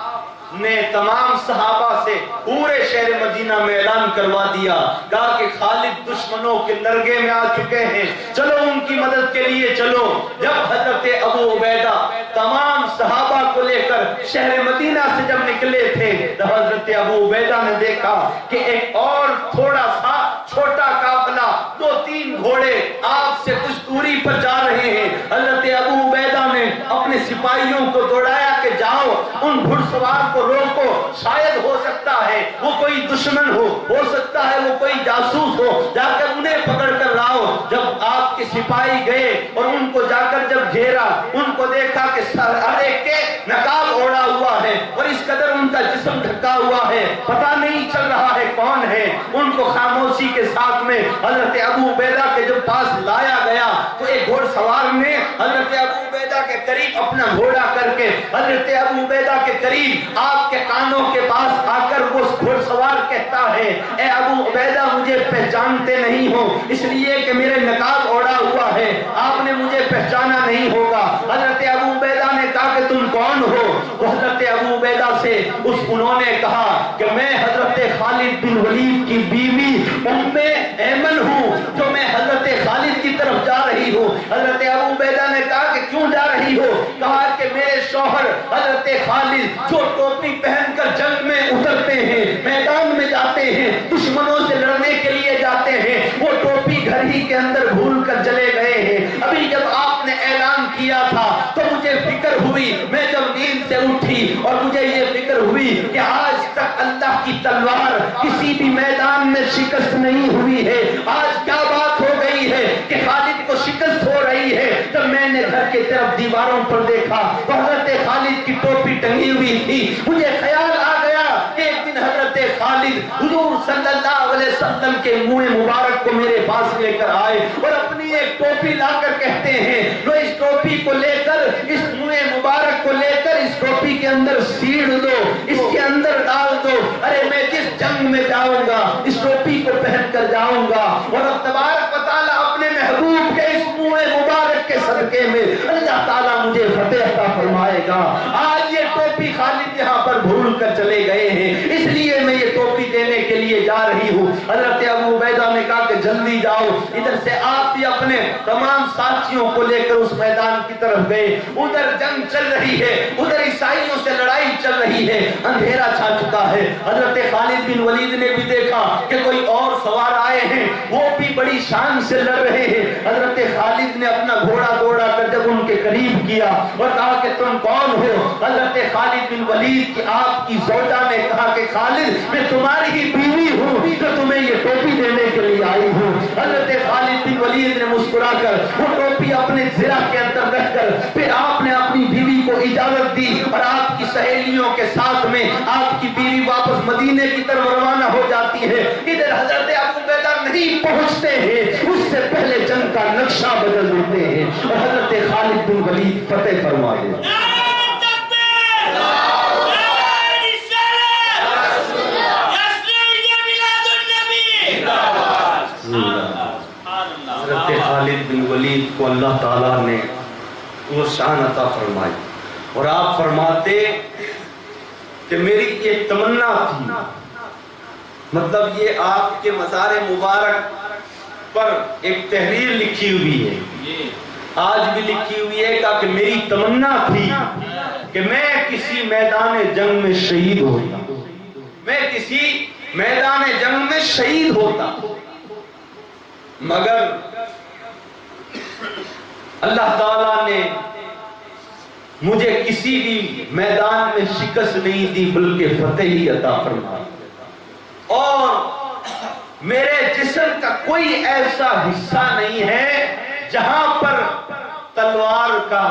نے تمام صحابہ سے پورے شہر مدینہ میں اعلان کروا دیا، کہا کہ خالد دشمنوں کے لرگے میں آ چکے ہیں، چلو ان کی مدد کے لیے چلو۔ جب حضرت ابو عبیدہ تمام صحابہ کو لے کر شہر مدینہ سے جب نکلے تھے تو حضرت ابو عبیدہ نے دیکھا کہ ایک اور تھوڑا سا چھوٹا قافلہ 2-3 گھوڑے آپ سے کچھ دوری پر جا رہے ہیں۔ حضرت ابو عبیدہ نے اپنے سپاہیوں کو دوڑایا کہ جاؤ ان گھڑ سوار کو روکو، شاید ہو سکتا ہے وہ کوئی دشمن ہو سکتا ہے وہ کوئی جاسوس ہو، جا کر انہیں پکڑ کر لاؤ۔ جب آپ کے سپاہی گئے اور ان کو جا کر جب گھیرا، ان کو دیکھا کہ ہر ایک کے نقاب اوڑا ہوا ہے اور اس قدر ان کا جسم ڈھکا ہوا ہے، پتہ نہیں چل رہا ہے کون ہے۔ ان کو خاموشی کے ساتھ میں حضرت ابو عبیدہ کے جب پاس لایا گیا تو ایک گھوڑ سوار نے حضرت ابو عبیدہ کے قریب اپنا گھوڑا کر کے حضرت ابو عبیدہ کے قریب آپ کے کانوں کے پاس آ کر وہ گھوڑ سوار کہتا ہے اے ابو عبیدہ مجھے پہچانتے نہیں ہو اس لیے کہ میرے نقاب اوڑا ہوا ہے، آپ نے مجھے پہچانا نہیں ہوگا۔ حضرت ابو عبیدہ نے کہا کہ تم کون ہو؟ تو حضرت ابو عبیدہ سے انہوں نے کہا کہ میں حضرت خالد بن ولید کی بیوی ام ایمن ہوں جو میں حضرت خالد کی طرف جا رہی ہوں۔ حضرت ابو عبیدہ نے کہا کہ کیوں جا رہی ہو؟ کہا کہ میرے شوہر حضرت خالد جو ٹوپی پہن کر جنگ میں اترتے ہیں، میدان میں جاتے ہیں، دشمنوں سے لڑنے کے لیے جاتے ہیں، وہ ٹوپی گھر ہی کے اندر بھول کر چلے گئے ہیں۔ ابھی جب آپ نے اعلان کیا تھا تو مجھے فکر ہوئی، میں جب نیند سے اٹھی اور مجھے یہ فکر ہوئی کہ آج تک اللہ کی تلوار کسی بھی میدان میں شکست نہیں ہوئی ہے، آج کیا بات ہو گئی ہے کہ خالد جب میں نے گھر کی طرف دیواروں پر دیکھا تو حضرت خالد کی ٹوپی ٹنگی ہوئی تھی. مجھے خیال آ گیا کہ ایک دن حضرت خالد حضور صلی اللہ علیہ وسلم کے منہ مبارک کو میرے پاس لے کر آئے اور اپنی ایک ٹوپی لا کر کہتے ہیں لو اس ٹوپی کو لے کر, اس منہ مبارک کو لے کر اس ٹوپی کے اندر سیڑ دو, اس کے اندر ڈال دو. ارے میں جس جنگ میں جاؤں گا اس ٹوپی کو پہن کر جاؤں گا, اور اب تبارک و تعالیٰ اپنے محبوب کے اس منہ مبارک کے صدقے میں اللہ تعالیٰ مجھے فتح عطا فرمائے گا. آج یہ ٹوپی خالد یہاں پر بھول کر چلے گئے ہیں, اس لیے میں یہ ٹوپی دینے کے لیے جا رہی ہوں. حضرت ابو عبیدہ نے کہا کہ جلدی جاؤ. ادھر سے آپ بھی اپنے تمام ساتھیوں کو لے کر اس میدان کی طرف گئے. ادھر جنگ چل رہی ہے, ادھر عیسائیوں سے لڑائی چل رہی ہے, اندھیرا چھا چکا ہے. حضرت خالد بن ولید نے بھی دیکھا کہ کوئی اور سوار آئے ہیں, وہ بھی بڑی شان سے لڑ رہے ہیں. حضرت خالد نے اپنا گھوڑا دوڑا کر جب ان کے قریب کیا اور کہا کہ تم کون ہو؟ حضرت خالد بن ولید کی آپ کی زوجہ نے کہا کہ خالد میں تمہاری ہی بیوی ہوں جو تمہیں یہ ٹوپی دینے کے لیے آئی ہوں. حضرت خالد بن ولید نے مسکرا کر وہ ٹوپی اپنے زرہ کے اندر رکھ کر پھر آپ نے اپنی بیوی کو اجازت دی اور آپ کی سہیلیوں کے ساتھ میں آپ کی بیوی واپس مدینے کی طرف روانہ ہو جاتی ہے. ادھر حضرت ابو عبیدہ نہیں پہنچتے ہیں, اس سے پہلے جنگ کا نقشہ بدل دیتے ہیں اور حضرت خالد بن ولید فتح فرما دیتے ہیں. حضرت خالد بن ولید کو اللہ تعالیٰ نے وہ شان عطا فرمائی اور آپ فرماتے کہ میری یہ تمنا تھی, مطلب یہ آپ کے مزار مبارک پر ایک تحریر لکھی ہوئی ہے, آج بھی لکھی ہوئی ہے کہ میری تمنا تھی کہ میں کسی میدان جنگ میں شہید ہوتا, میں کسی میدان جنگ میں شہید ہوتا, مگر اللہ تعالیٰ نے مجھے کسی بھی میدان میں شکست نہیں دی بلکہ فتح ہی عطا فرمائی. اور میرے جسم کا کوئی ایسا حصہ نہیں ہے جہاں پر تلوار کا,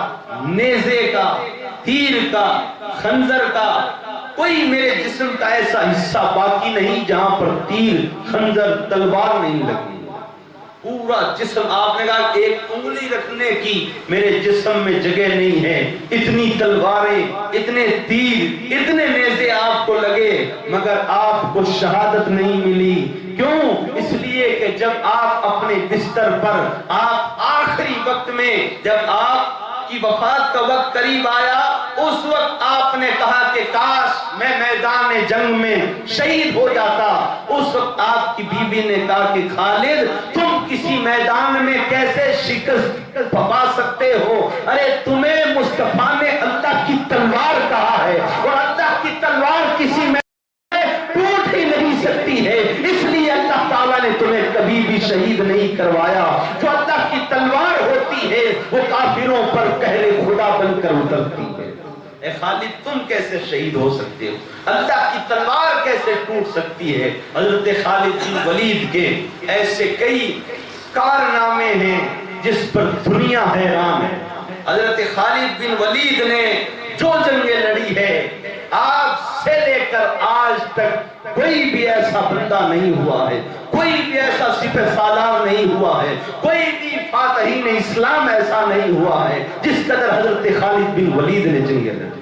نیزے کا, تیر کا, خنجر کا کوئی میرے جسم کا ایسا حصہ باقی نہیں جہاں پر تیر, خنجر, تلوار نہیں لگی. پورا جسم, آپ نے کہا ایک انگلی رکھنے کی میرے جسم میں جگہ نہیں ہے, اتنی تلواریں, اتنے تیر, اتنے نیزے آپ کو لگے مگر آپ کو شہادت نہیں ملی. کیوں؟ اس لیے کہ جب آپ اپنے بستر پر, آپ آخری وقت میں جب آپ کی وفات کا وقت قریب آیا, اس وقت آپ نے کہا کہ کاش میں میدان جنگ میں شہید ہو جاتا. اس وقت آپ کی بیوی نے کہا کہ خالد تم کسی میدان میں کیسے شکست پا سکتے ہو؟ ارے تمہیں مصطفیٰ نے اللہ کی تلوار کہا ہے اور اللہ کی تلوار کسی میں ٹوٹ ہی نہیں سکتی ہے, اس لیے اللہ تعالیٰ نے تمہیں کبھی بھی شہید نہیں کروایا. جو اللہ کی تلوار ہوتی ہے وہ کافروں پر قہر خدا بن کر اترتی ہے. اے خالد تم کیسے شہید ہو سکتے ہو؟ اللہ کی تلوار کیسے ٹوٹ سکتی ہے؟ حضرت خالد بن ولید کے ایسے کئی کارنامے ہیں جس پر دنیا حیران ہے. حضرت خالد بن ولید نے جو جنگیں لڑی ہے, آج سے لے کر آج تک کوئی بھی ایسا بندہ نہیں ہوا ہے, کوئی بھی ایسا سپہ سالار نہیں ہوا ہے, کوئی بھی فاتحین اسلام ایسا نہیں ہوا ہے جس قدر حضرت خالد بن ولید نے جنگیں لڑی.